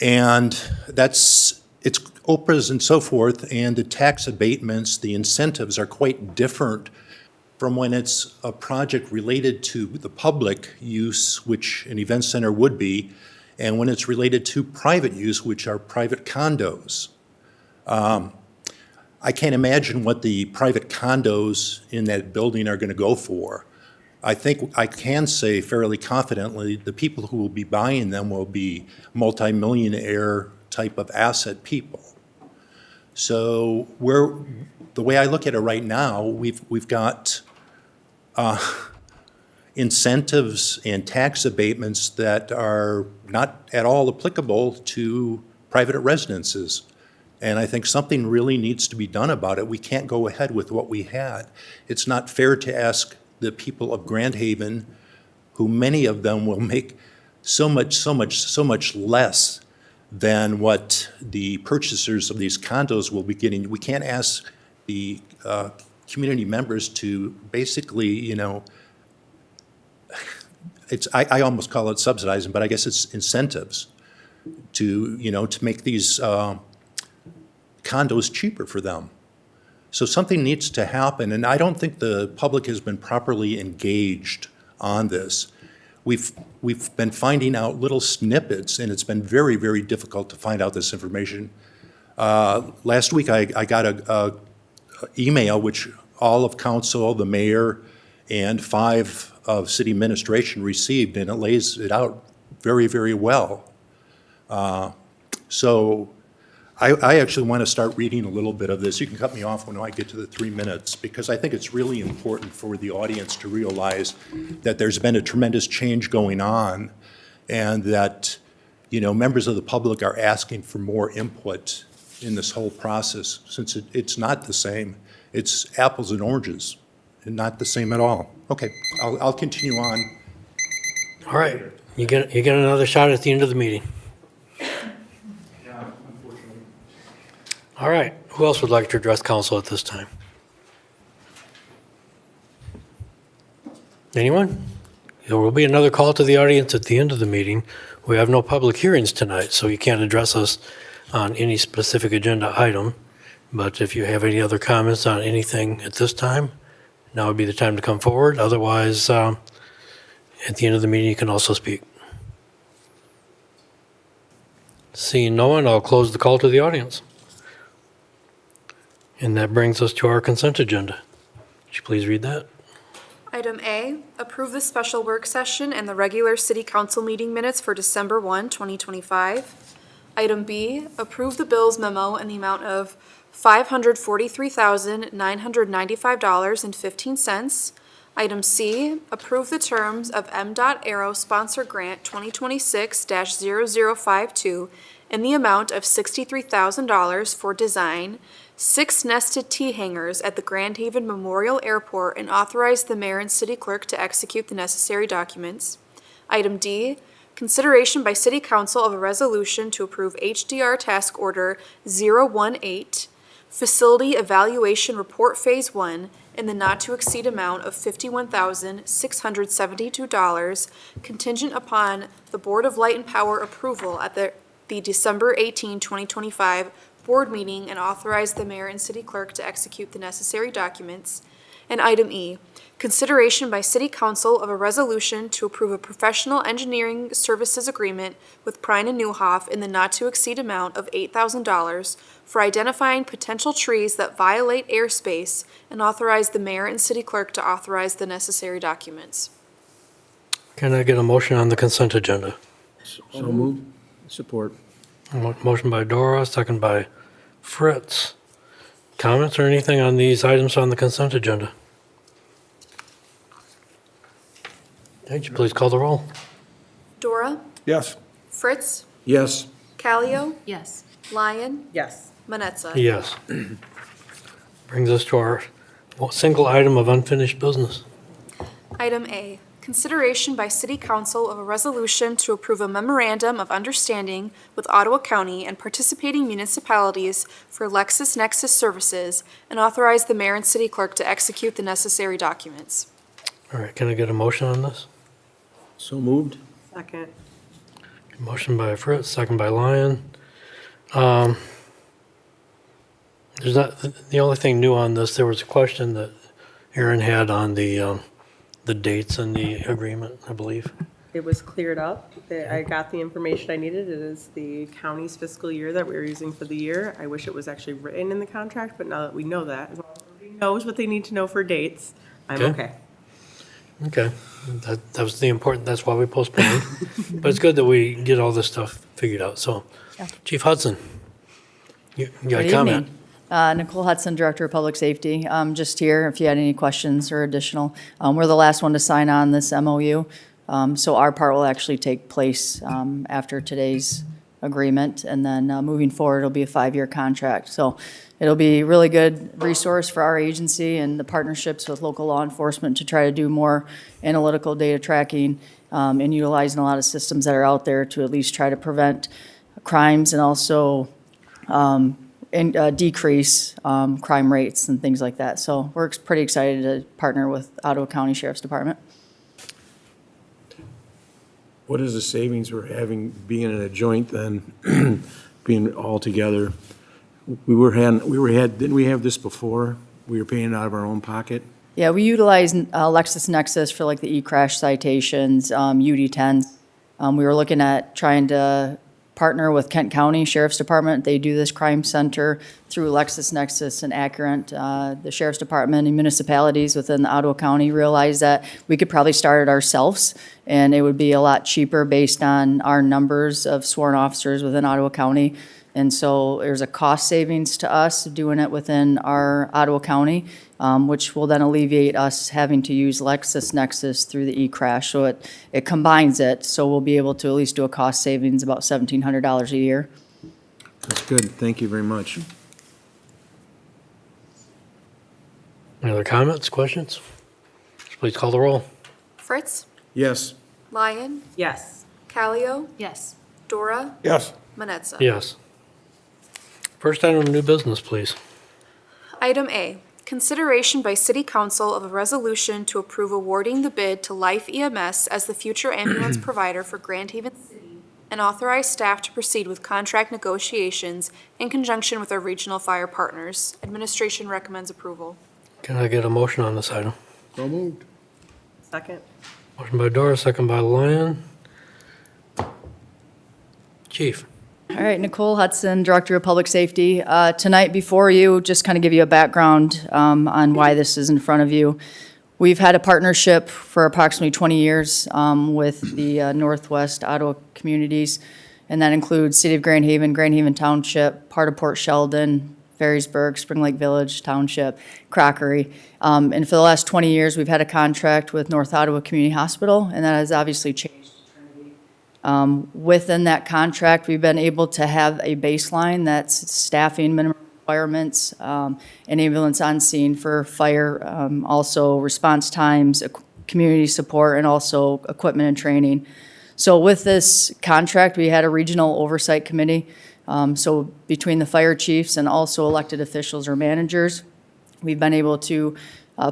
[SPEAKER 11] and it's Oprah's and so forth, and the tax abatements, the incentives are quite different from when it's a project related to the public use, which an event center would be, and when it's related to private use, which are private condos. I can't imagine what the private condos in that building are going to go for. I think I can say fairly confidently the people who will be buying them will be multimillionaire type of asset people. So the way I look at it right now, we've got incentives and tax abatements that are not at all applicable to private residences. And I think something really needs to be done about it. We can't go ahead with what we had. It's not fair to ask the people of Grand Haven, who many of them will make so much less than what the purchasers of these condos will be getting. We can't ask the community members to basically, I almost call it subsidizing, but I guess it's incentives to make these condos cheaper for them. So something needs to happen, and I don't think the public has been properly engaged on this. We've been finding out little snippets, and it's been very, very difficult to find out this information. Last week, I got a email which all of council, the mayor, and 5 of city administration received, and it lays it out very, very well. So I actually want to start reading a little bit of this. You can cut me off when I get to the 3 minutes, because I think it's really important for the audience to realize that there's been a tremendous change going on, and that, members of the public are asking for more input in this whole process, since it's not the same. It's apples and oranges, and not the same at all. Okay, I'll continue on.
[SPEAKER 1] All right, you get another shot at the end of the meeting. All right, who else would like to address council at this time? Anyone? There will be another call to the audience at the end of the meeting. We have no public hearings tonight, so you can't address us on any specific agenda item. But if you have any other comments on anything at this time, now would be the time to come forward. Otherwise, at the end of the meeting, you can also speak. Seeing no one, I'll close the call to the audience. And that brings us to our consent agenda. Would you please read that?
[SPEAKER 3] Item A, approve the special work session and the regular city council meeting minutes for December 1, 2025. Item B, approve the bills memo in the amount of $543,995.15. Item C, approve the terms of MDOT Aero Sponsor Grant 2026-0052 in the amount of $63,000 for design, 6 nested T-hangers at the Grand Haven Memorial Airport, and authorize the mayor and city clerk to execute the necessary documents. Item D, consideration by city council of a resolution to approve HDR Task Order 018, Facility Evaluation Report Phase 1, in the not-to-exceed amount of $51,672, contingent upon the Board of Light and Power approval at the December 18, 2025 board meeting, and authorize the mayor and city clerk to execute the necessary documents. And item E, consideration by City Council of a resolution to approve a professional engineering services agreement with Prine and Newhoff in the not-to-exceed amount of $8,000 for identifying potential trees that violate airspace and authorize the mayor and city clerk to authorize the necessary documents.
[SPEAKER 1] Can I get a motion on the consent agenda?
[SPEAKER 9] So moved. Support.
[SPEAKER 1] Motion by Dora, second by Fritz. Comments or anything on these items on the consent agenda? Would you please call the roll?
[SPEAKER 3] Dora,
[SPEAKER 7] Yes.
[SPEAKER 3] Fritz,
[SPEAKER 9] Yes.
[SPEAKER 3] Callio,
[SPEAKER 8] Yes.
[SPEAKER 3] Lyon,
[SPEAKER 2] Yes.
[SPEAKER 3] Manetza.
[SPEAKER 1] Yes. Brings us to our single item of unfinished business.
[SPEAKER 3] Item A, consideration by City Council of a resolution to approve a memorandum of understanding with Ottawa County and participating municipalities for LexisNexis services and authorize the mayor and city clerk to execute the necessary documents.
[SPEAKER 1] All right, can I get a motion on this?
[SPEAKER 9] So moved.
[SPEAKER 2] Second.
[SPEAKER 1] Motion by Fritz, second by Lyon. There's not, the only thing new on this, there was a question that Aaron had on the dates in the agreement, I believe.
[SPEAKER 2] It was cleared up. I got the information I needed. It is the county's fiscal year that we're using for the year. I wish it was actually written in the contract, but now that we know that, as long as everybody knows what they need to know for dates, I'm
[SPEAKER 1] Okay.
[SPEAKER 2] okay.
[SPEAKER 1] Okay, that was the important, that's why we postponed. But it's good that we get all this stuff figured out, so. Chief Hudson, you got a
[SPEAKER 12] Good
[SPEAKER 1] comment?
[SPEAKER 12] evening. Nicole Hudson, Director of Public Safety. Just here if you had any questions or additional. We're the last one to sign on this MOU, so our part will actually take place after today's agreement, and then moving forward, it'll be a 5-year contract. So it'll be a really good resource for our agency and the partnerships with local law enforcement to try to do more analytical data tracking and utilizing a lot of systems that are out there to at least try to prevent crimes and also decrease crime rates and things like that. So we're pretty excited to partner with Ottawa County Sheriff's Department.
[SPEAKER 9] What is the savings we're having being in a joint then, being all together? Didn't we have this before? We were paying it out of our own pocket?
[SPEAKER 12] Yeah, we utilize LexisNexis for like the e-crash citations, UD10s. We were looking at trying to partner with Kent County Sheriff's Department. They do this crime center through LexisNexis and Accurant. The Sheriff's Department and municipalities within Ottawa County realized that we could probably start it ourselves, and it would be a lot cheaper based on our numbers of sworn officers within Ottawa County. And so there's a cost savings to us doing it within our Ottawa County, which will then alleviate us having to use LexisNexis through the e-crash. So it combines it, so we'll be able to at least do a cost savings about $1,700 a year.
[SPEAKER 9] That's good. Thank you very much.
[SPEAKER 1] Any other comments, questions? Please call the roll.
[SPEAKER 3] Fritz,
[SPEAKER 9] Yes.
[SPEAKER 3] Lyon,
[SPEAKER 2] Yes.
[SPEAKER 3] Callio,
[SPEAKER 8] Yes.
[SPEAKER 3] Dora,
[SPEAKER 7] Yes.
[SPEAKER 3] Manetza.
[SPEAKER 1] Yes. First item of new business, please.
[SPEAKER 3] Item A, consideration by City Council of a resolution to approve awarding the bid to Life EMS as the future ambulance provider for Grand Haven City and authorize staff to proceed with contract negotiations in conjunction with our regional fire partners. Administration recommends approval.
[SPEAKER 1] Can I get a motion on this item?
[SPEAKER 7] So moved.
[SPEAKER 2] Second.
[SPEAKER 1] Motion by Dora, second by Lyon. Chief.
[SPEAKER 12] All right, Nicole Hudson, Director of Public Safety. Tonight before you, just kind of give you a background on why this is in front of you. We've had a partnership for approximately 20 years with the Northwest Ottawa communities, and that includes City of Grand Haven Township, part of Port Sheldon, Ferrysburg, Spring Lake Village Township, Crockery. And for the last 20 years, we've had a contract with North Ottawa Community Hospital, and that has obviously changed. Within that contract, we've been able to have a baseline that's staffing minimum requirements, and ambulance on scene for fire, also response times, community support, and also equipment and training. So with this contract, we had a regional oversight committee. So between the fire chiefs and also elected officials or managers, we've been able to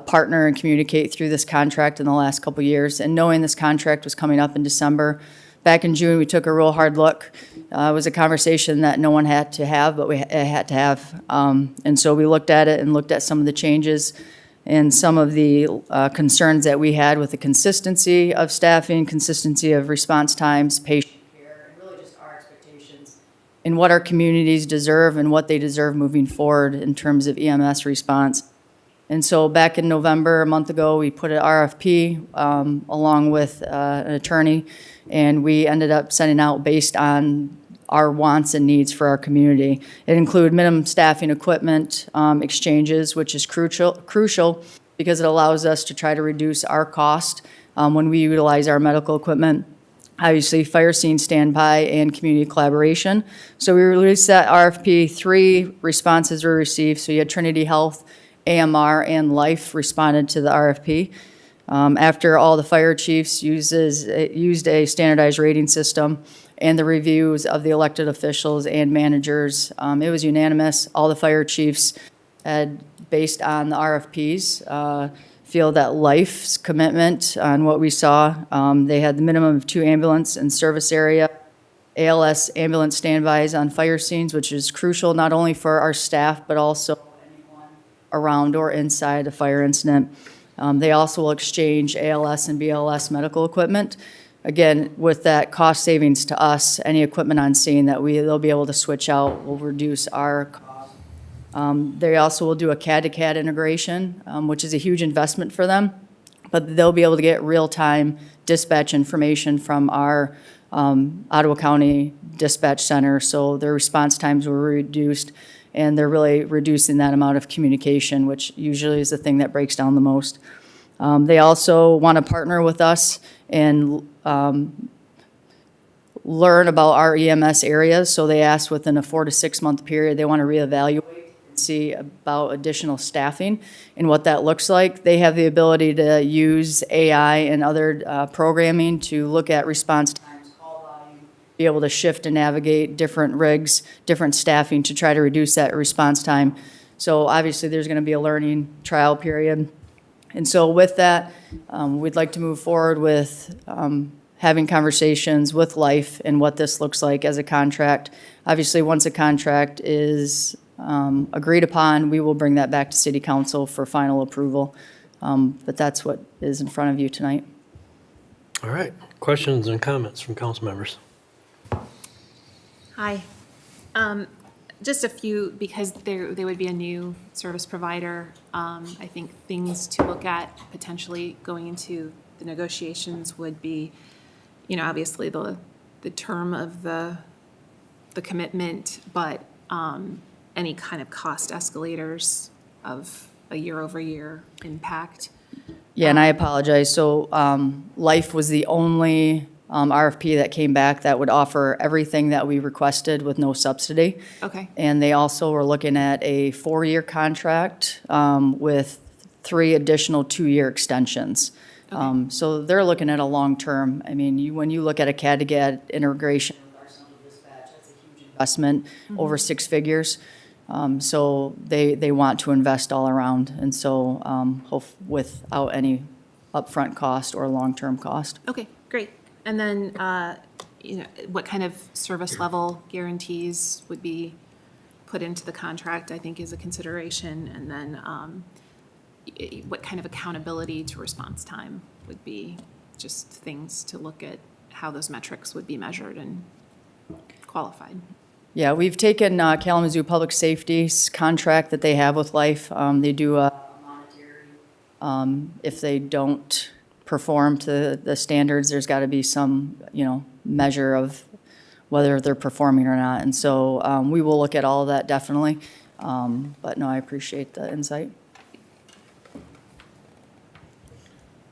[SPEAKER 12] partner and communicate through this contract in the last couple of years. And knowing this contract was coming up in December, back in June, we took a real hard look. It was a conversation that no one had to have, but we had to have. And so we looked at it and looked at some of the changes and some of the concerns that we had with the consistency of staffing, consistency of response times, patient care, and really just our expectations in what our communities deserve and what they deserve moving forward in terms of EMS response. And so back in November, a month ago, we put an RFP along with an attorney, and we ended up sending out based on our wants and needs for our community. It included minimum staffing equipment exchanges, which is crucial because it allows us to try to reduce our cost when we utilize our medical equipment. Obviously, fire scene standby and community collaboration. So we released that RFP, 3 responses were received. So you had Trinity Health, AMR, and Life responded to the RFP. After all the fire chiefs used a standardized rating system and the reviews of the elected officials and managers, it was unanimous. All the fire chiefs had, based on the RFPs, feel that Life's commitment on what we saw, they had the minimum of 2 ambulance in service area, ALS ambulance standbys on fire scenes, which is crucial not only for our staff, but also anyone around or inside a fire incident. They also will exchange ALS and BLS medical equipment. Again, with that cost savings to us, any equipment on scene that they'll be able to switch out will reduce our cost. They also will do a CAD-to-CAD integration, which is a huge investment for them, but they'll be able to get real-time dispatch information from our Ottawa County Dispatch Center, so their response times were reduced, and they're really reducing that amount of communication, which usually is the thing that breaks down the most. They also want to partner with us and learn about our EMS areas, so they asked within a 4 to 6 month period, they want to reevaluate and see about additional staffing and what that looks like. They have the ability to use AI and other programming to look at response times, call volume, be able to shift and navigate different rigs, different staffing to try to reduce that response time. So obviously, there's going to be a learning trial period. And so with that, we'd like to move forward with having conversations with Life and what this looks like as a contract. Obviously, once a contract is agreed upon, we will bring that back to City Council for final approval. But that's what is in front of you tonight.
[SPEAKER 1] All right. Questions and comments from council members?
[SPEAKER 8] Hi. Just a few, because there would be a new service provider. I think things to look at potentially going into the negotiations would be, obviously the term of the commitment, but any kind of cost escalators of a year-over-year impact.
[SPEAKER 12] Yeah, and I apologize. So Life was the only RFP that came back that would offer everything that we requested with no subsidy.
[SPEAKER 8] Okay.
[SPEAKER 12] And they also were looking at a 4-year contract with 3 additional 2-year extensions. So they're looking at a long-term. I mean, when you look at a CAD-to-CAD integration with our central dispatch, that's a huge investment, over 6 figures. So they want to invest all around, and so without any upfront cost or long-term cost.
[SPEAKER 8] Okay, great. And then, what kind of service level guarantees would be put into the contract, I think is a consideration. And then what kind of accountability to response time would be just things to look at how those metrics would be measured and qualified.
[SPEAKER 12] Yeah, we've taken Kalamazoo Public Safety's contract that they have with Life. They do a monetary, if they don't perform to the standards, there's got to be some, measure of whether they're performing or not. And so we will look at all of that definitely. But no, I appreciate the insight.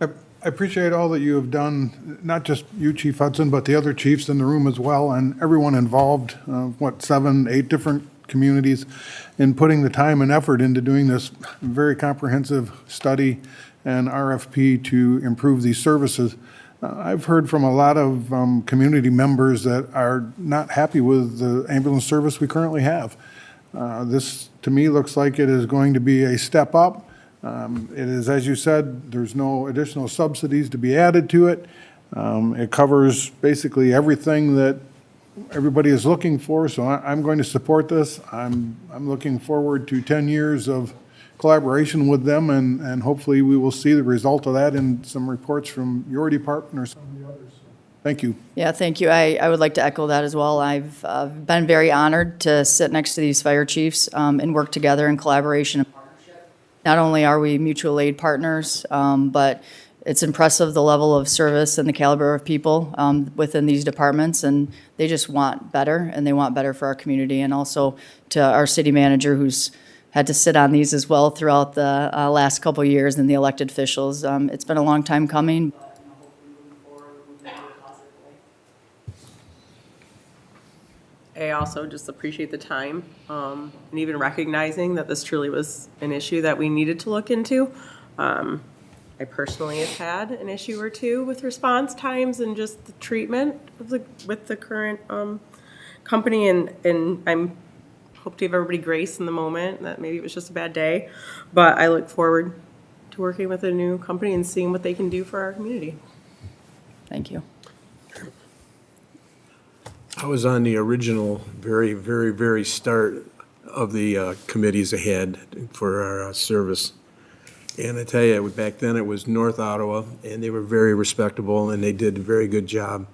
[SPEAKER 7] I appreciate all that you have done, not just you, Chief Hudson, but the other chiefs in the room as well, and everyone involved, 7, 8 different communities, in putting the time and effort into doing this very comprehensive study and RFP to improve these services. I've heard from a lot of community members that are not happy with the ambulance service we currently have. This, to me, looks like it is going to be a step up. It is, as you said, there's no additional subsidies to be added to it. It covers basically everything that everybody is looking for, so I'm going to support this. I'm looking forward to 10 years of collaboration with them, and hopefully we will see the result of that in some reports from your department or some of the others. Thank you.
[SPEAKER 12] Yeah, thank you. I would like to echo that as well. I've been very honored to sit next to these fire chiefs and work together in collaboration and partnership. Not only are we mutual aid partners, but it's impressive the level of service and the caliber of people within these departments, and they just want better, and they want better for our community. And also to our city manager, who's had to sit on these as well throughout the last couple of years, and the elected officials. It's been a long time coming.
[SPEAKER 2] I also just appreciate the time, and even recognizing that this truly was an issue that we needed to look into. I personally have had an issue or two with response times and just the treatment of with the current company, and I'm hope to give everybody grace in the moment that maybe it was just a bad day, but I look forward to working with a new company and seeing what they can do for our community.
[SPEAKER 12] Thank you.
[SPEAKER 9] I was on the original, very, very, very start of the committees ahead for our service. And I tell you, back then it was North Ottawa, and they were very respectable, and they did a very good job.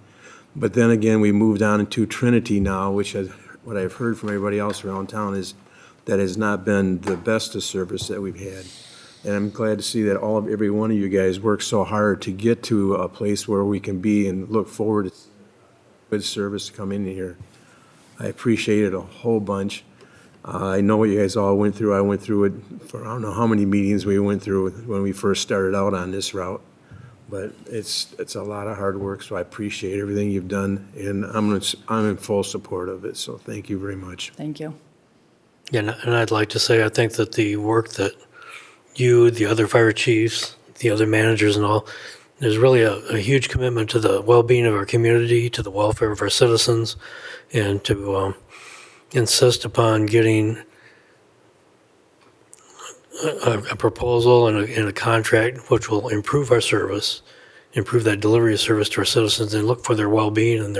[SPEAKER 9] But then again, we moved on into Trinity now, which is what I've heard from everybody else around town is that has not been the best of service that we've had. And I'm glad to see that every one of you guys worked so hard to get to a place where we can be and look forward to good service to come in here. I appreciate it a whole bunch. I know what you guys all went through. I went through it for I don't know how many meetings we went through when we first started out on this route. But it's a lot of hard work, so I appreciate everything you've done, and I'm in full support of it, so thank you very much.
[SPEAKER 12] Thank you.
[SPEAKER 1] Yeah, and I'd like to say, I think that the work that you, the other fire chiefs, the other managers and all, there's really a huge commitment to the well-being of our community, to the welfare of our citizens, and to insist upon getting a proposal and a contract which will improve our service, improve that delivery of service to our citizens, and look for their well-being and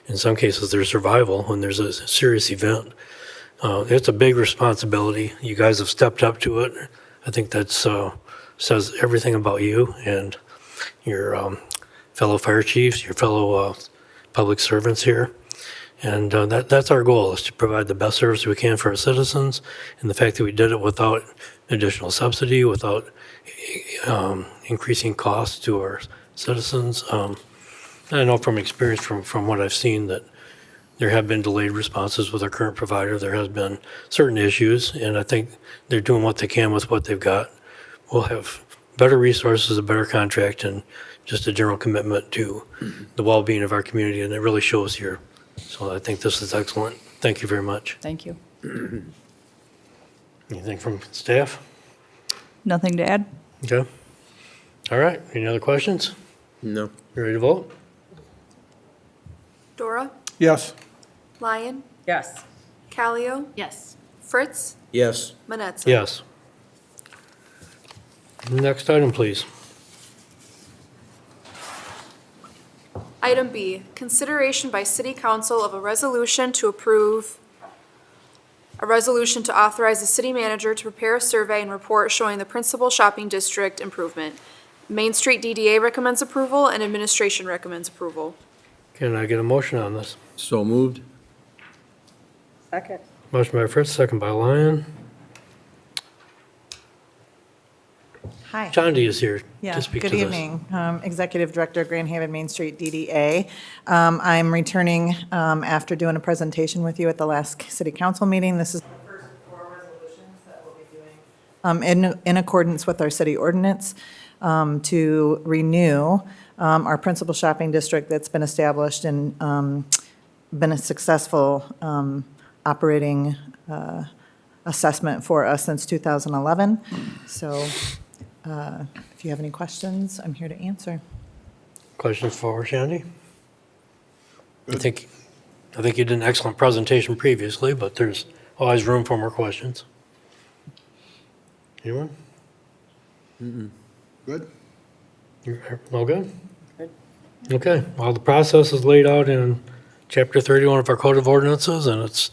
[SPEAKER 1] in some cases, their survival when there's a serious event. It's a big responsibility. You guys have stepped up to it. I think that says everything about you and your fellow fire chiefs, your fellow public servants here. And that's our goal, is to provide the best service we can for our citizens. And the fact that we did it without additional subsidy, without increasing costs to our citizens. I know from experience, from what I've seen, that there have been delayed responses with our current provider. There has been certain issues, and I think they're doing what they can with what they've got. We'll have better resources, a better contract, and just a general commitment to the well-being of our community, and it really shows here. So I think this is excellent. Thank you very much.
[SPEAKER 12] Thank you.
[SPEAKER 1] Anything from staff?
[SPEAKER 5] Nothing to add?
[SPEAKER 1] Okay. All right. Any other questions?
[SPEAKER 9] No.
[SPEAKER 1] You ready to vote?
[SPEAKER 3] Dora?
[SPEAKER 7] Yes.
[SPEAKER 3] Lyon?
[SPEAKER 2] Yes.
[SPEAKER 3] Callio?
[SPEAKER 8] Yes.
[SPEAKER 3] Fritz?
[SPEAKER 9] Yes.
[SPEAKER 3] Manetza?
[SPEAKER 1] Yes. Next item, please.
[SPEAKER 3] Item B, consideration by City Council of a resolution to approve a resolution to authorize the city manager to prepare a survey and report showing the principal shopping district improvement. Main Street DDA recommends approval and administration recommends approval.
[SPEAKER 1] Can I get a motion on this?
[SPEAKER 9] So moved?
[SPEAKER 2] Second.
[SPEAKER 1] Motion by Fritz, second by Lyon.
[SPEAKER 13] Hi.
[SPEAKER 1] Chandi is here
[SPEAKER 13] Yeah,
[SPEAKER 1] to speak to
[SPEAKER 13] good
[SPEAKER 1] this.
[SPEAKER 13] evening. Executive Director, Grand Haven Main Street DDA. I'm returning after doing a presentation with you at the last city council meeting. This is the first of 4 resolutions that we'll be doing in accordance with our city ordinance to renew our principal shopping district that's been established and been a successful operating assessment for us since 2011. So if you have any questions, I'm here to answer.
[SPEAKER 1] Questions for Chandi? I think you did an excellent presentation previously, but there's always room for more questions. Anyone?
[SPEAKER 7] Good?
[SPEAKER 1] You're all good? Okay, well, the process is laid out in Chapter 31 of our Code of Ordinances, and it's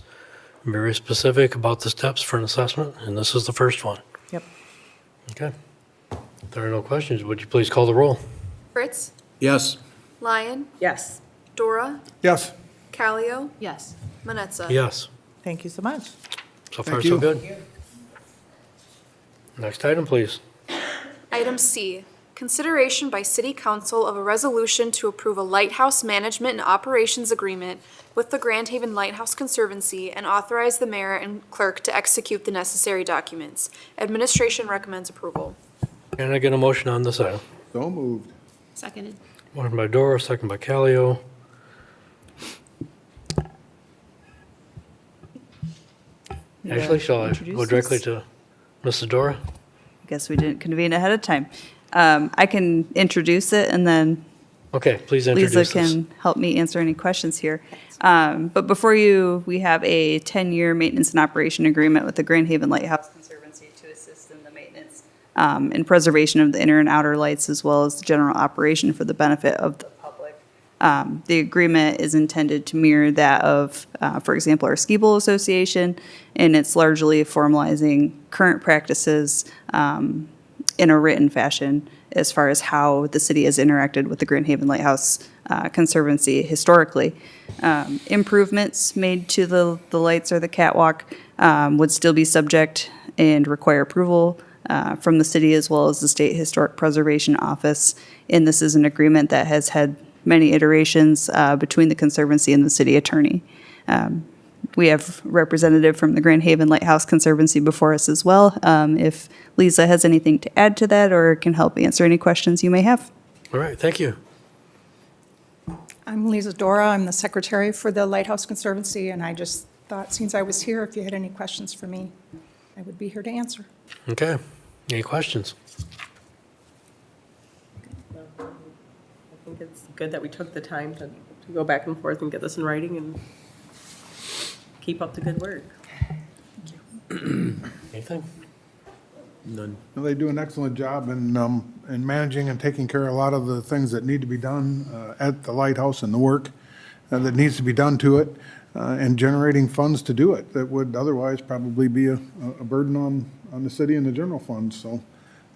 [SPEAKER 1] very specific about the steps for an assessment, and this is the first one.
[SPEAKER 13] Yep.
[SPEAKER 1] Okay. If there are no questions, would you please call the roll?
[SPEAKER 3] Fritz,
[SPEAKER 9] Yes.
[SPEAKER 3] Lyon,
[SPEAKER 2] Yes.
[SPEAKER 3] Dora,
[SPEAKER 7] Yes.
[SPEAKER 3] Calio,
[SPEAKER 8] Yes.
[SPEAKER 3] Manetza.
[SPEAKER 1] Yes.
[SPEAKER 13] Thank you so much.
[SPEAKER 1] So far,
[SPEAKER 7] Thank
[SPEAKER 1] so
[SPEAKER 7] you.
[SPEAKER 1] good. Next item, please.
[SPEAKER 3] Item C, consideration by City Council of a resolution to approve a lighthouse management and operations agreement with the Grand Haven Lighthouse Conservancy and authorize the mayor and clerk to execute the necessary documents. Administration recommends approval.
[SPEAKER 1] Can I get a motion on this item?
[SPEAKER 7] So moved.
[SPEAKER 8] Seconded.
[SPEAKER 1] Motion by Dora, second by Calio. Ashley, shall I
[SPEAKER 5] Introduce
[SPEAKER 1] go directly
[SPEAKER 5] this?
[SPEAKER 1] to Mrs. Dora?
[SPEAKER 5] I guess we didn't convene ahead of time. I can introduce it, and then
[SPEAKER 1] Okay, please
[SPEAKER 5] Lisa
[SPEAKER 1] introduce this.
[SPEAKER 5] can help me answer any questions here. But before you, we have a 10-year maintenance and operation agreement with the Grand Haven Lighthouse Conservancy to assist in the maintenance and preservation of the inner and outer lights, as well as the general operation for the benefit of the public. The agreement is intended to mirror that of, for example, our Ski Bowl Association, and it's largely formalizing current practices in a written fashion as far as how the city has interacted with the Grand Haven Lighthouse Conservancy historically. Improvements made to the lights or the catwalk would still be subject and require approval from the city as well as the State Historic Preservation Office. And this is an agreement that has had many iterations between the Conservancy and the city attorney. We have representative from the Grand Haven Lighthouse Conservancy before us as well. If Lisa has anything to add to that or can help answer any questions you may have.
[SPEAKER 1] All right, thank you.
[SPEAKER 14] I'm Lisa Dora. I'm the secretary for the Lighthouse Conservancy, and I just thought, since I was here, if you had any questions for me, I would be here to answer.
[SPEAKER 1] Okay, any questions?
[SPEAKER 2] I think it's good that we took the time to go back and forth and get this in writing and keep up the good work.
[SPEAKER 1] Anything?
[SPEAKER 9] None.
[SPEAKER 7] Well, they do an excellent job in managing and taking care of a lot of the things that need to be done at the lighthouse and the work that needs to be done to it, and generating funds to do it that would otherwise probably be a burden on the city and the general fund. So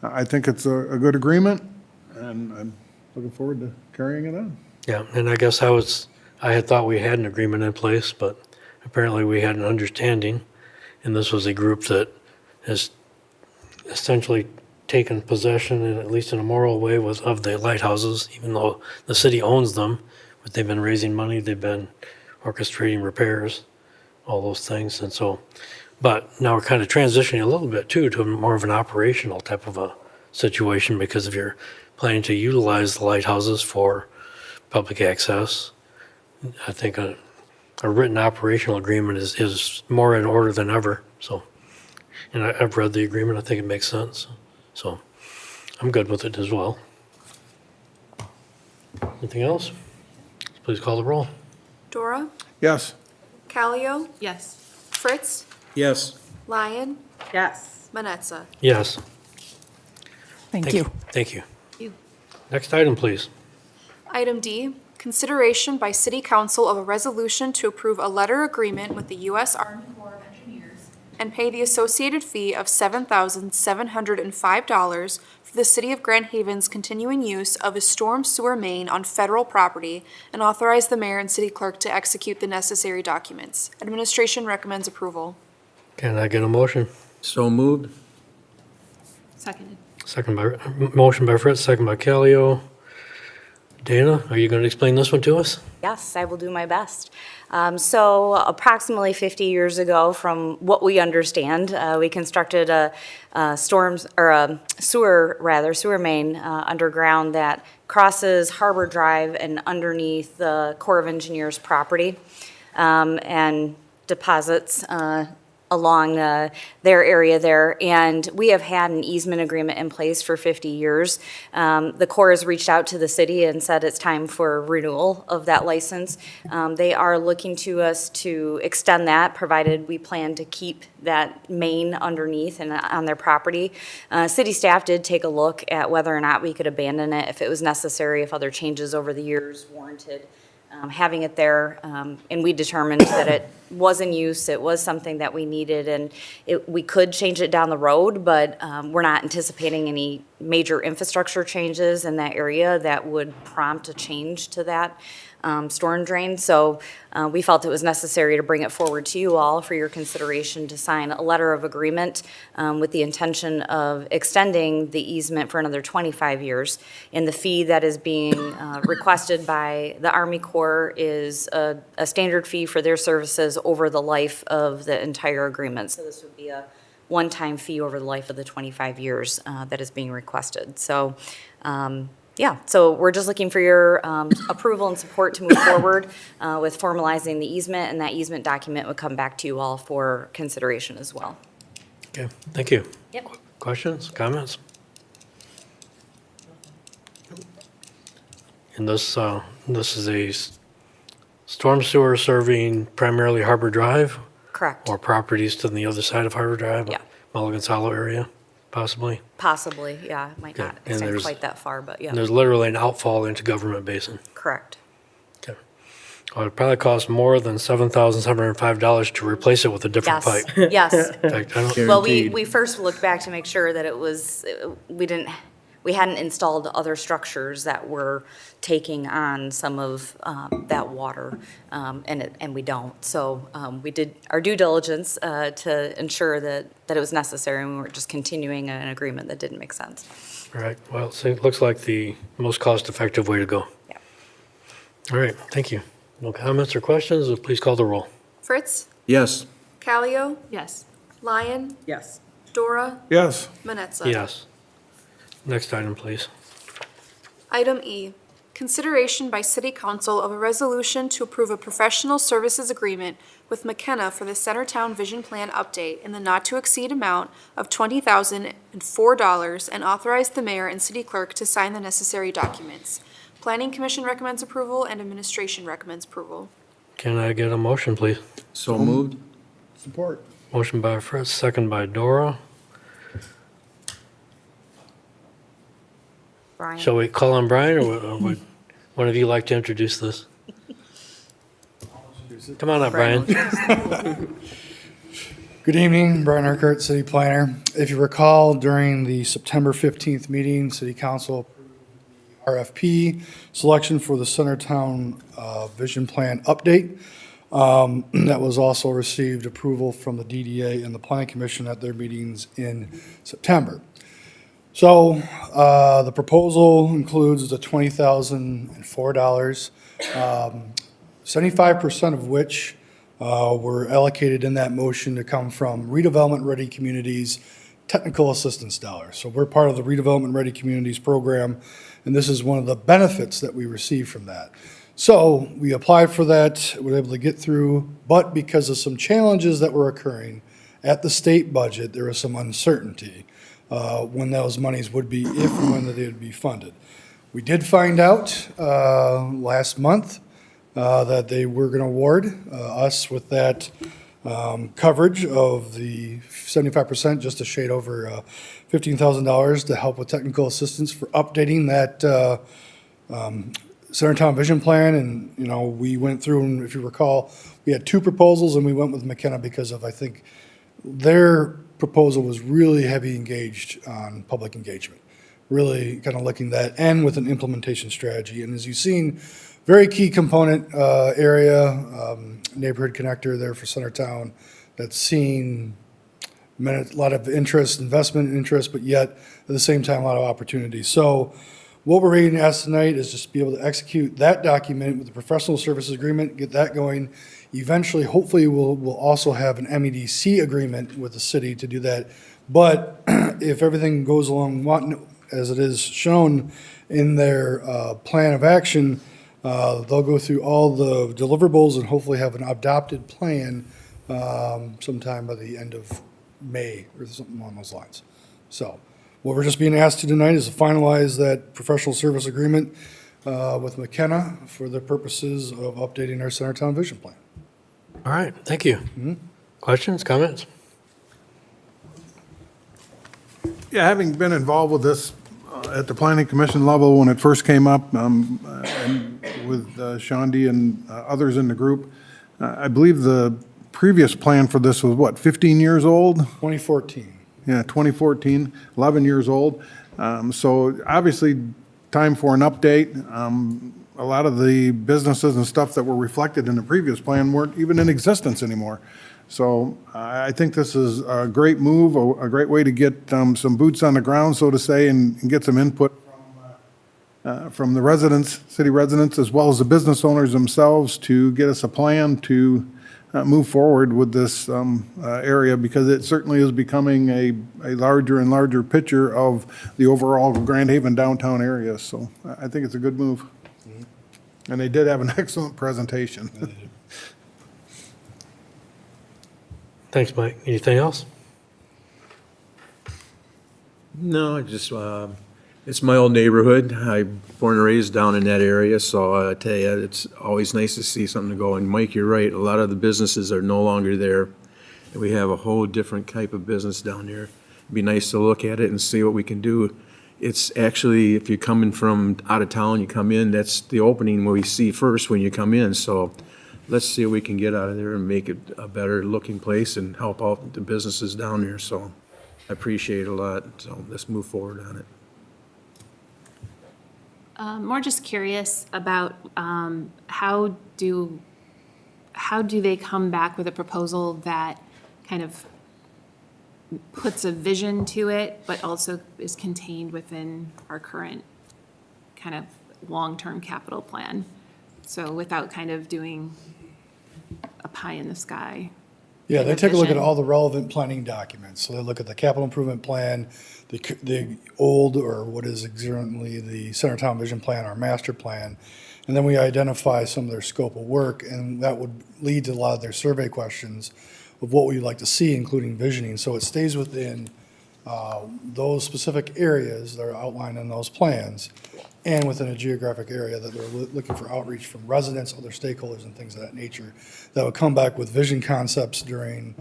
[SPEAKER 7] I think it's a good agreement, and I'm looking forward to carrying it on.
[SPEAKER 1] Yeah, and I guess I had thought we had an agreement in place, but apparently we had an understanding, and this was a group that has essentially taken possession, and at least in a moral way, of the lighthouses, even though the city owns them, but they've been raising money, they've been orchestrating repairs, all those things, and so, but now we're kind of transitioning a little bit too to more of an operational type of a situation, because if you're planning to utilize the lighthouses for public access, I think a written operational agreement is more in order than ever, so. And I've read the agreement, I think it makes sense, so I'm good with it as well. Anything else? Please call the roll.
[SPEAKER 3] Dora,
[SPEAKER 7] Yes.
[SPEAKER 3] Calio,
[SPEAKER 8] Yes.
[SPEAKER 3] Fritz,
[SPEAKER 9] Yes.
[SPEAKER 3] Lyon,
[SPEAKER 2] Yes.
[SPEAKER 3] Manetza.
[SPEAKER 1] Yes.
[SPEAKER 14] Thank you.
[SPEAKER 1] Thank you.
[SPEAKER 8] You.
[SPEAKER 1] Next item, please.
[SPEAKER 3] Item D, consideration by City Council of a resolution to approve a letter agreement with the U.S. Army Corps of Engineers and pay the associated fee of $7,705 for the City of Grand Haven's continuing use of a storm sewer main on federal property and authorize the mayor and city clerk to execute the necessary documents. Administration recommends approval.
[SPEAKER 1] Can I get a motion?
[SPEAKER 9] So moved.
[SPEAKER 8] Seconded.
[SPEAKER 1] Motion by Fritz, second by Calio. Dana, are you going to explain this one to us?
[SPEAKER 15] Yes, I will do my best. So approximately 50 years ago, from what we understand, we constructed a sewer main underground that crosses Harbor Drive and underneath the Corps of Engineers property, and deposits along their area there. And we have had an easement agreement in place for 50 years. The Corps has reached out to the city and said it's time for renewal of that license. They are looking to us to extend that, provided we plan to keep that main underneath and on their property. City staff did take a look at whether or not we could abandon it if it was necessary, if other changes over the years warranted having it there, and we determined that it was in use, it was something that we needed, and we could change it down the road, but we're not anticipating any major infrastructure changes in that area that would prompt a change to that storm drain. So we felt it was necessary to bring it forward to you all for your consideration to sign a letter of agreement with the intention of extending the easement for another 25 years. And the fee that is being requested by the Army Corps is a standard fee for their services over the life of the entire agreement. So this would be a one-time fee over the life of the 25 years that is being requested. So yeah, so we're just looking for your approval and support to move forward with formalizing the easement, and that easement document would come back to you all for consideration as well.
[SPEAKER 1] Okay, thank you.
[SPEAKER 15] Yep.
[SPEAKER 1] Questions, comments? And this is a storm sewer serving primarily Harbor Drive?
[SPEAKER 15] Correct.
[SPEAKER 1] Or properties to the other side of Harbor Drive?
[SPEAKER 15] Yeah.
[SPEAKER 1] Mulligan's Hollow area, possibly?
[SPEAKER 15] Possibly, yeah, it might
[SPEAKER 1] Okay,
[SPEAKER 15] not
[SPEAKER 1] and
[SPEAKER 15] extend
[SPEAKER 1] there's-
[SPEAKER 15] quite that far, but yeah,
[SPEAKER 1] There's literally an outfall into Government Basin.
[SPEAKER 15] correct.
[SPEAKER 1] Okay. Well, it'd probably cost more than $7,705 to replace it with a different
[SPEAKER 15] Yes,
[SPEAKER 1] pipe.
[SPEAKER 15] yes.
[SPEAKER 1] In fact, I don't,
[SPEAKER 15] Well,
[SPEAKER 9] Guaranteed.
[SPEAKER 15] we first looked back to make sure that it was, we hadn't installed other structures that were taking on some of that water, and we don't. So we did our due diligence to ensure that it was necessary, and we weren't just continuing an agreement that didn't make sense.
[SPEAKER 1] all right, well, so it looks like the most cost-effective way to go.
[SPEAKER 15] Yeah.
[SPEAKER 1] All right, thank you. No comments or questions, please call the roll.
[SPEAKER 3] Fritz,
[SPEAKER 9] Yes.
[SPEAKER 3] Callio,
[SPEAKER 8] Yes.
[SPEAKER 3] Lyon,
[SPEAKER 2] Yes. Dora,
[SPEAKER 7] Yes.
[SPEAKER 3] Manetza.
[SPEAKER 1] Yes. Next item, please.
[SPEAKER 3] Item E, consideration by City Council of a resolution to approve a professional services agreement with McKenna for the Centertown Vision Plan update in the not-to-exceed amount of $20,004 and authorize the mayor and city clerk to sign the necessary documents. Planning Commission recommends approval and administration recommends approval.
[SPEAKER 1] Can I get a motion, please?
[SPEAKER 9] So moved?
[SPEAKER 7] Support.
[SPEAKER 1] Motion by Fritz, second by Dora.
[SPEAKER 15] Brian?
[SPEAKER 1] Shall we call on Brian, or would one of you like to introduce this? Come on up, Brian.
[SPEAKER 16] Good evening, Brian Urquhart, City Planner. If you recall, during the September 15th meeting, City Council approved the RFP selection for the Centertown Vision Plan update. That was also received approval from the DDA and the Planning Commission at their meetings in September. So the proposal includes the $20,004, 75% of which were allocated in that motion to come from Redevelopment Ready Communities technical assistance dollars. So we're part of the Redevelopment Ready Communities program, and this is one of the benefits that we receive from that. So we applied for that, we were able to get through, but because of some challenges that were occurring at the state budget, there was some uncertainty when those monies would be, if and when they would be funded. We did find out last month that they were going to award us with that coverage of the 75%, just a shade over $15,000 to help with technical assistance for updating that Centertown Vision Plan. And, you know, we went through, and if you recall, we had two proposals, and we went with McKenna because of, I think, their proposal was really heavy engaged on public engagement, really kind of looking at that, and with an implementation strategy. And as you've seen, very key component area, neighborhood connector there for Centertown, that's seen a lot of interest, investment interest, but yet at the same time, a lot of opportunity. So what we're ready to ask tonight is just be able to execute that document with the professional services agreement, get that going. Eventually, hopefully, we'll also have an MEDC agreement with the city to do that. But if everything goes along as it is shown in their plan of action, they'll go through all the deliverables and hopefully have an adopted plan sometime by the end of May or something along those lines. So what we're just being asked to tonight is to finalize that professional service agreement with McKenna for the purposes of updating our Centertown Vision Plan.
[SPEAKER 1] All right, thank you. Questions, comments?
[SPEAKER 7] Yeah, having been involved with this at the planning commission level when it first came up, and with Shondi and others in the group. I believe the previous plan for this was, what, 15 years old?
[SPEAKER 16] 2014.
[SPEAKER 7] Yeah, 2014, 11 years old. So obviously, time for an update. A lot of the businesses and stuff that were reflected in the previous plan weren't even in existence anymore. So I think this is a great move, a great way to get some boots on the ground, so to say, and get some input from the residents, city residents, as well as the business owners themselves to get us a plan to move forward with this area, because it certainly is becoming a larger and larger picture of the overall Grand Haven downtown area. So I think it's a good move. And they did have an excellent presentation.
[SPEAKER 1] Thanks, Mike. Anything else?
[SPEAKER 9] No, I just, it's my old neighborhood. I born and raised down in that area, so I tell you, it's always nice to see something to go. And Mike, you're right, a lot of the businesses are no longer there. And we have a whole different type of business down there. It'd be nice to look at it and see what we can do. It's actually, if you're coming from out of town, you come in, that's the opening where we see first when you come in. So let's see what we can get out of there and make it a better looking place and help out the businesses down there. So I appreciate it a lot. So let's move forward on it.
[SPEAKER 8] More just curious about how do they come back with a proposal that kind of puts a vision to it, but also is contained within our current kind of long-term capital plan? So without kind of doing a pie in the sky.
[SPEAKER 16] Yeah,
[SPEAKER 8] kind
[SPEAKER 16] they
[SPEAKER 8] of
[SPEAKER 16] take a look at
[SPEAKER 8] vision.
[SPEAKER 16] all the relevant planning documents. So they look at the capital improvement plan, the old, or what is currently the Centertown Vision Plan, our master plan. And then we identify some of their scope of work, and that would lead to a lot of their survey questions of what we'd like to see, including visioning. So it stays within those specific areas that are outlined in those plans, and within a geographic area that they're looking for outreach from residents, other stakeholders, and things of that nature, that would come back with vision concepts during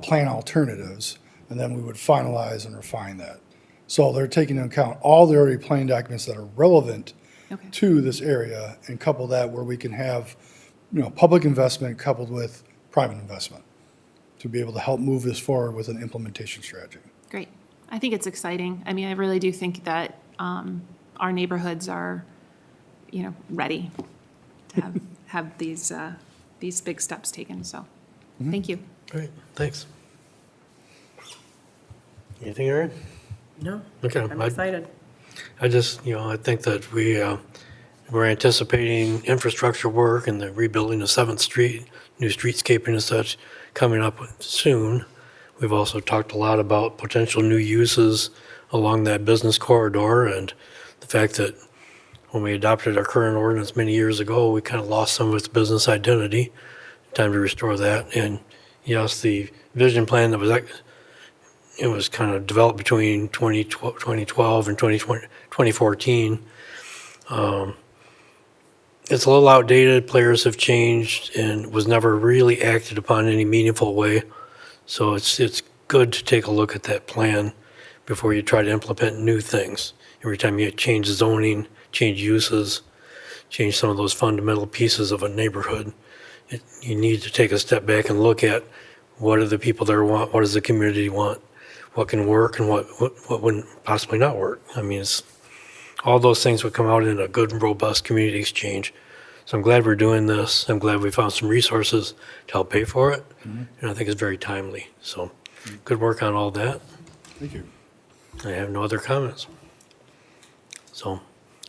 [SPEAKER 16] plan alternatives, and then we would finalize and refine that. So they're taking into account all the already plan documents that are relevant
[SPEAKER 8] Okay.
[SPEAKER 16] to this area, and couple that where we can have, public investment coupled with private investment to be able to help move this forward with an implementation strategy.
[SPEAKER 8] Great. I think it's exciting. I mean, I really do think that our neighborhoods are, ready to have these big steps taken. So, thank you.
[SPEAKER 1] Great, thanks. Anything, Aaron?
[SPEAKER 2] No,
[SPEAKER 1] Okay.
[SPEAKER 2] I'm excited.
[SPEAKER 1] I just, I think that we're anticipating infrastructure work and the rebuilding of 7th Street, new streetscaping and such coming up soon. We've also talked a lot about potential new uses along that business corridor, and the fact that when we adopted our current ordinance many years ago, we kind of lost some of its business identity. Time to restore that. And yes, the vision plan that was kind of developed between 2012 and 2014. It's a little outdated, players have changed, and was never really acted upon in any meaningful way. So it's good to take a look at that plan before you try to implement new things. Every time you change zoning, change uses, change some of those fundamental pieces of a neighborhood, you need to take a step back and look at what do the people there want, what does the community want, what can work and what wouldn't possibly not work. I mean, all those things would come out in a good, robust community exchange. So I'm glad we're doing this. I'm glad we found some resources to help pay for it. And I think it's very timely. So good work on all that.
[SPEAKER 16] Thank you.
[SPEAKER 1] I have no other comments. So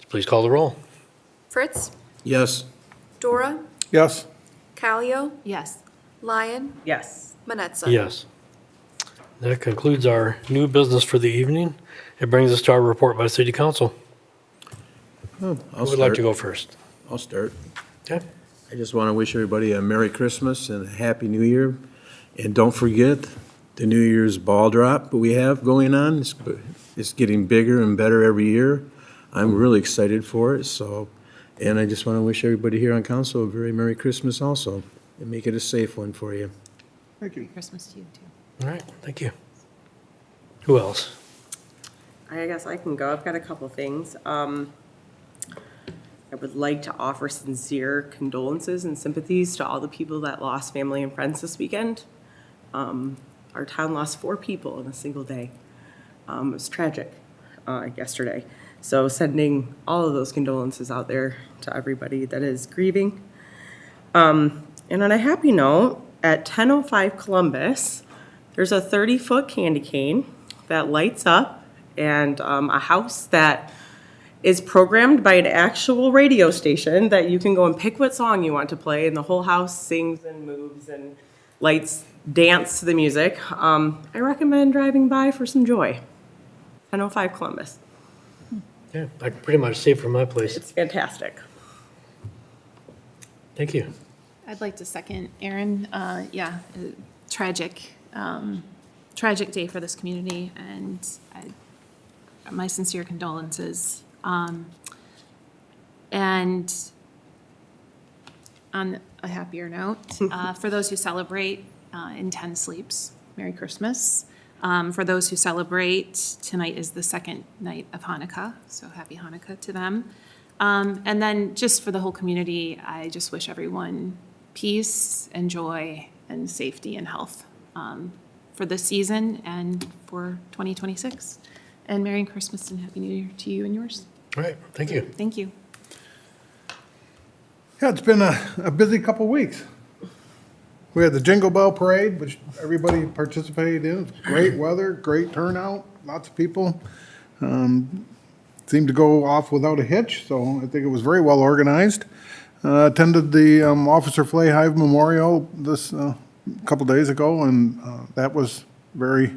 [SPEAKER 1] please call the roll.
[SPEAKER 3] Fritz,
[SPEAKER 9] Yes.
[SPEAKER 3] Dora,
[SPEAKER 7] Yes?
[SPEAKER 3] Callio,
[SPEAKER 8] Yes.
[SPEAKER 3] Lyon,
[SPEAKER 2] Yes.
[SPEAKER 3] Manetza.
[SPEAKER 1] Yes. That concludes our new business for the evening. It brings us to our report by City Council. Who would like to go first?
[SPEAKER 9] I'll start.
[SPEAKER 1] Okay.
[SPEAKER 9] I just want to wish everybody a Merry Christmas and a Happy New Year. And don't forget the New Year's ball drop we have going on. It's getting bigger and better every year. I'm really excited for it. So, and I just want to wish everybody here on council a very Merry Christmas also, and make it a safe one for you.
[SPEAKER 7] Thank you.
[SPEAKER 8] Christmas to you too.
[SPEAKER 1] All right, thank you. Who else?
[SPEAKER 2] I guess I can go. I've got a couple things. I would like to offer sincere condolences and sympathies to all the people that lost family and friends this weekend. Our town lost 4 people in a single day. It was tragic yesterday. So sending all of those condolences out there to everybody that is grieving. And on a happy note, at 10:05 Columbus, there's a 30-foot candy cane that lights up and a house that is programmed by an actual radio station that you can go and pick what song you want to play, and the whole house sings and moves and lights dance to the music. I recommend driving by for some joy. 10:05 Columbus.
[SPEAKER 1] Yeah, I can pretty much see it from my place.
[SPEAKER 2] It's fantastic.
[SPEAKER 1] Thank you.
[SPEAKER 8] I'd like to second Aaron. Tragic, tragic day for this community, and my sincere condolences. And on a happier note, for those who celebrate in 10 sleeps, Merry Christmas. For those who celebrate, tonight is the second night of Hanukkah, so happy Hanukkah to them. And then just for the whole community, I just wish everyone peace and joy and safety and health for this season and for 2026. And Merry Christmas and Happy New Year to you and yours.
[SPEAKER 1] All right, thank you.
[SPEAKER 8] Thank you.
[SPEAKER 7] Yeah, it's been a busy couple weeks. We had the Jingle Bell Parade, which everybody participated in. Great weather, great turnout, lots of people. Seemed to go off without a hitch, so I think it was very well organized. Attended the Officer Flahive Memorial this couple days ago, and that was very,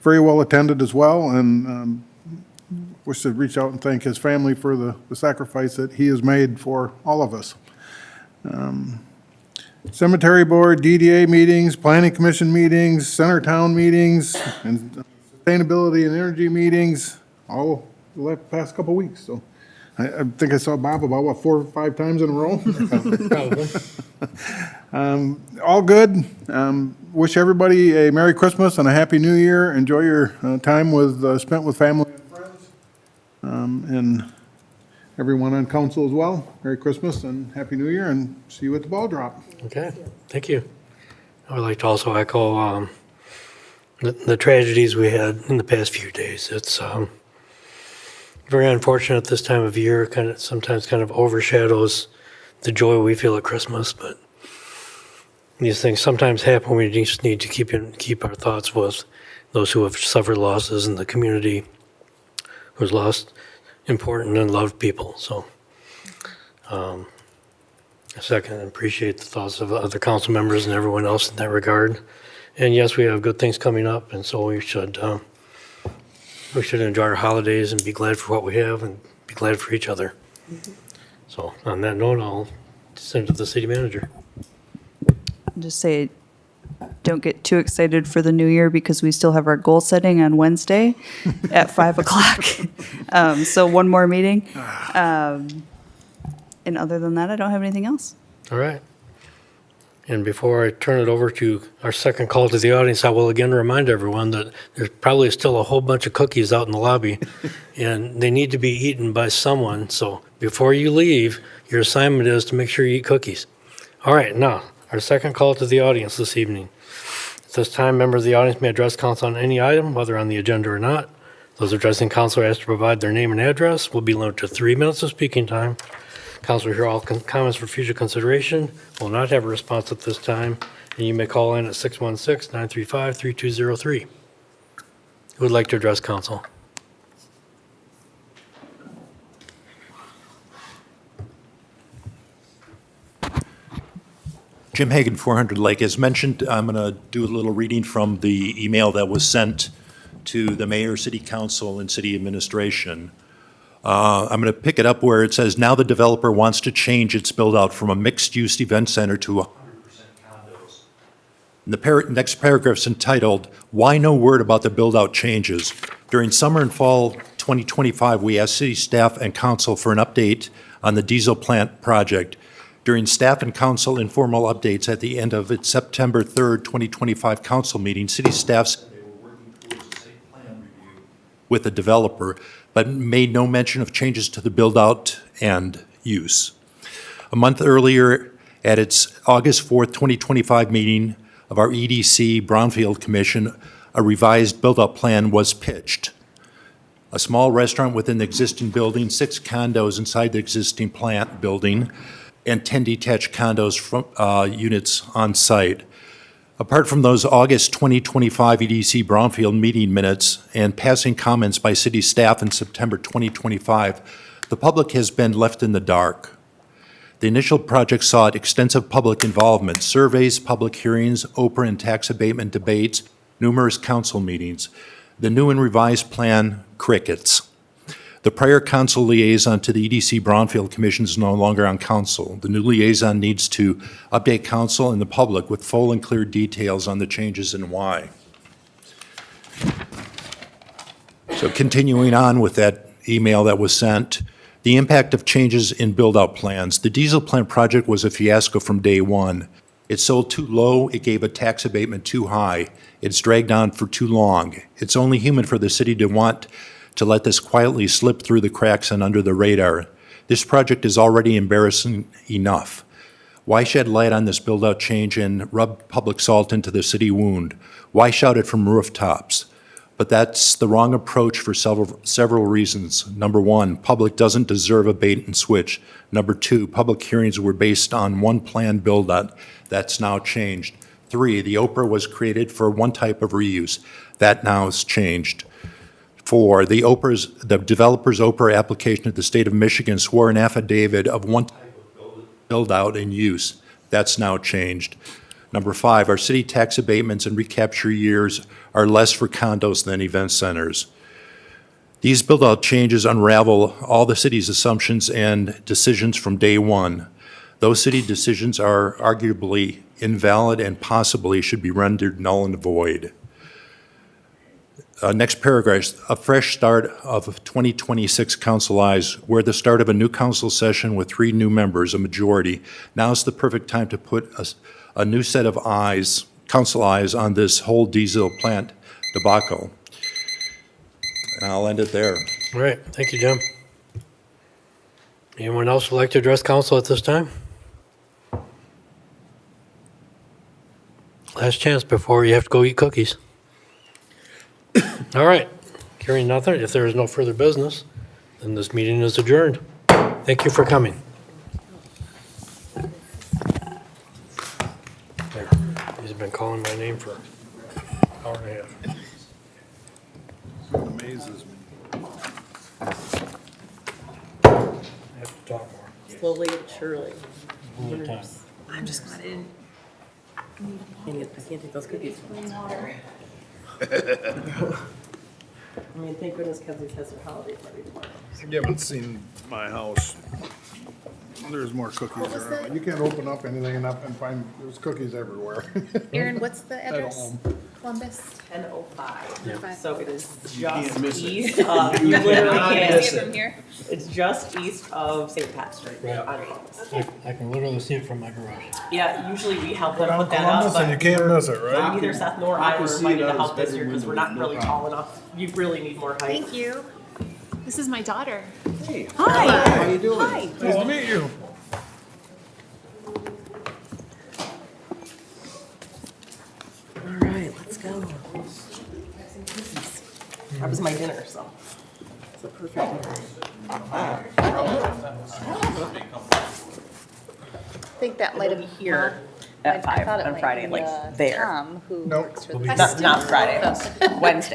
[SPEAKER 7] very well attended as well. And wish to reach out and thank his family for the sacrifice that he has made for all of us. Cemetery Board, DDA meetings, Planning Commission meetings, Center Town meetings, and Sustainability and Energy meetings, all the past couple weeks. So I think I saw Bob about, 4 or 5 times in a row?
[SPEAKER 1] Probably.
[SPEAKER 7] All good. Wish everybody a Merry Christmas and a Happy New Year. Enjoy your time spent with family and friends. And everyone on council as well. Merry Christmas and Happy New Year, and see you at the ball drop.
[SPEAKER 1] Okay, thank you. I would like to also echo the tragedies we had in the past few days. It's very unfortunate this time of year, sometimes overshadows the joy we feel at Christmas, but these things sometimes happen. We just need to keep our thoughts with those who have suffered losses in the community, who's lost important and loved people. So second, I appreciate the thoughts of other council members and everyone else in that regard. And yes, we have good things coming up, and so we should enjoy our holidays and be glad for what we have and be glad for each other. So on that note, I'll send it to the city manager.
[SPEAKER 5] Just say, don't get too excited for the new year because we still have our goal setting on Wednesday at 5 o'clock. So one more meeting. And other than that, I don't have anything else.
[SPEAKER 1] All right. And before I turn it over to our second call to the audience, I will again remind everyone that there's probably still a whole bunch of cookies out in the lobby, and they need to be eaten by someone. So before you leave, your assignment is to make sure you eat cookies. All right, now, our second call to the audience this evening. At this time, members of the audience may address council on any item, whether on the agenda or not. Those addressing council are asked to provide their name and address. Will be limited to 3 minutes of speaking time. Council will hear all comments for future consideration, will not have a response at this time, and you may call in at 616-935-3203. Who would like to address council?
[SPEAKER 11] Jim Hagan, 400 Lake. As mentioned, I'm going to do a little reading from the email that was sent to the mayor, city council, and city administration. I'm going to pick it up where it says, now the developer wants to change its build-out from a mixed-use event center to 100% condos. And the next paragraph is entitled, Why No Word About the Build-Out Changes? During summer and fall 2025, we asked city staff and council for an update on the diesel plant project. During staff and council informal updates at the end of its September 3rd, 2025 council meeting, city staff said they were working towards a site plan review with the developer, but made no mention of changes to the build-out and use. A month earlier, at its August 4th, 2025 meeting of our EDC Brownfield Commission, a revised build-out plan was pitched. A small restaurant within the existing building, 6 condos inside the existing plant building, and 10 detached condos from units on site. Apart from those August 2025 EDC Brownfield meeting minutes and passing comments by city staff in September 2025, the public has been left in the dark. The initial project sought extensive public involvement, surveys, public hearings, Oprah and tax abatement debates, numerous council meetings. The new and revised plan, crickets. The prior council liaison to the EDC Brownfield Commission is no longer on council. The new liaison needs to update council and the public with full and clear details on the changes and why. So continuing on with that email that was sent, the impact of changes in build-out plans. The diesel plant project was a fiasco from day one. It sold too low, it gave a tax abatement too high, it's dragged on for too long. It's only human for the city to want to let this quietly slip through the cracks and under the radar. This project is already embarrassing enough. Why shed light on this build-out change and rub public salt into the city wound? Why shout it from rooftops? But that's the wrong approach for several reasons. Number one, public doesn't deserve a bait and switch. Number two, public hearings were based on one planned build-out. That's now changed. 3, the Oprah was created for one type of reuse. That now has changed. 4, the developer's Oprah application at the state of Michigan swore an affidavit of one type of build-out and use. That's now changed. Number 5, our city tax abatements and recapture years are less for condos than event centers. These build-out changes unravel all the city's assumptions and decisions from day one. Those city decisions are arguably invalid and possibly should be rendered null and void. Next paragraph, a fresh start of 2026 council eyes. We're the start of a new council session with 3 new members, a majority. Now's the perfect time to put a new set of eyes, council eyes, on this whole diesel plant debacle. And I'll end it there.
[SPEAKER 1] All right, thank you, Jim. Anyone else would like to address council at this time? Last chance before you have to go eat cookies. All right, hearing nothing, if there is no further business, then this meeting is adjourned. Thank you for coming. There, he's been calling my name for an hour and a half.
[SPEAKER 7] Amazes me.
[SPEAKER 1] I have to talk more.
[SPEAKER 2] Slowly but surely.
[SPEAKER 1] One more time.
[SPEAKER 2] I'm just glad I didn't. I can't take those cookies. I mean, thank goodness Kenzie's has her holiday party tomorrow.
[SPEAKER 7] You haven't seen my house. There's more cookies around. You can't open up anything and find, there's cookies everywhere.
[SPEAKER 8] Aaron, what's the
[SPEAKER 7] I don't
[SPEAKER 8] address?
[SPEAKER 7] know.
[SPEAKER 8] Columbus?
[SPEAKER 2] 10:05. So it is just east of, you literally can't
[SPEAKER 8] See it from here?
[SPEAKER 2] It's just east of St. Pat's Street on Columbus.
[SPEAKER 1] I can literally see it from my garage.
[SPEAKER 2] Yeah, usually we help them
[SPEAKER 7] Down
[SPEAKER 2] put that up,
[SPEAKER 7] Columbus and you
[SPEAKER 2] but
[SPEAKER 7] can't miss it, right?
[SPEAKER 2] neither Seth nor I were invited to help this year because we're not really tall enough. You really need more height.
[SPEAKER 8] Thank you. This is my daughter.
[SPEAKER 2] Hi.
[SPEAKER 7] How you doing?
[SPEAKER 2] Hi.
[SPEAKER 7] Nice to meet you.
[SPEAKER 2] All right, let's go. That was my dinner, so it's a perfect dinner.
[SPEAKER 8] I think that might have been here.
[SPEAKER 2] At 5 on Friday, like there.
[SPEAKER 8] Tom, who
[SPEAKER 7] Nope.
[SPEAKER 8] works for the.
[SPEAKER 2] Not Friday, Wednesday.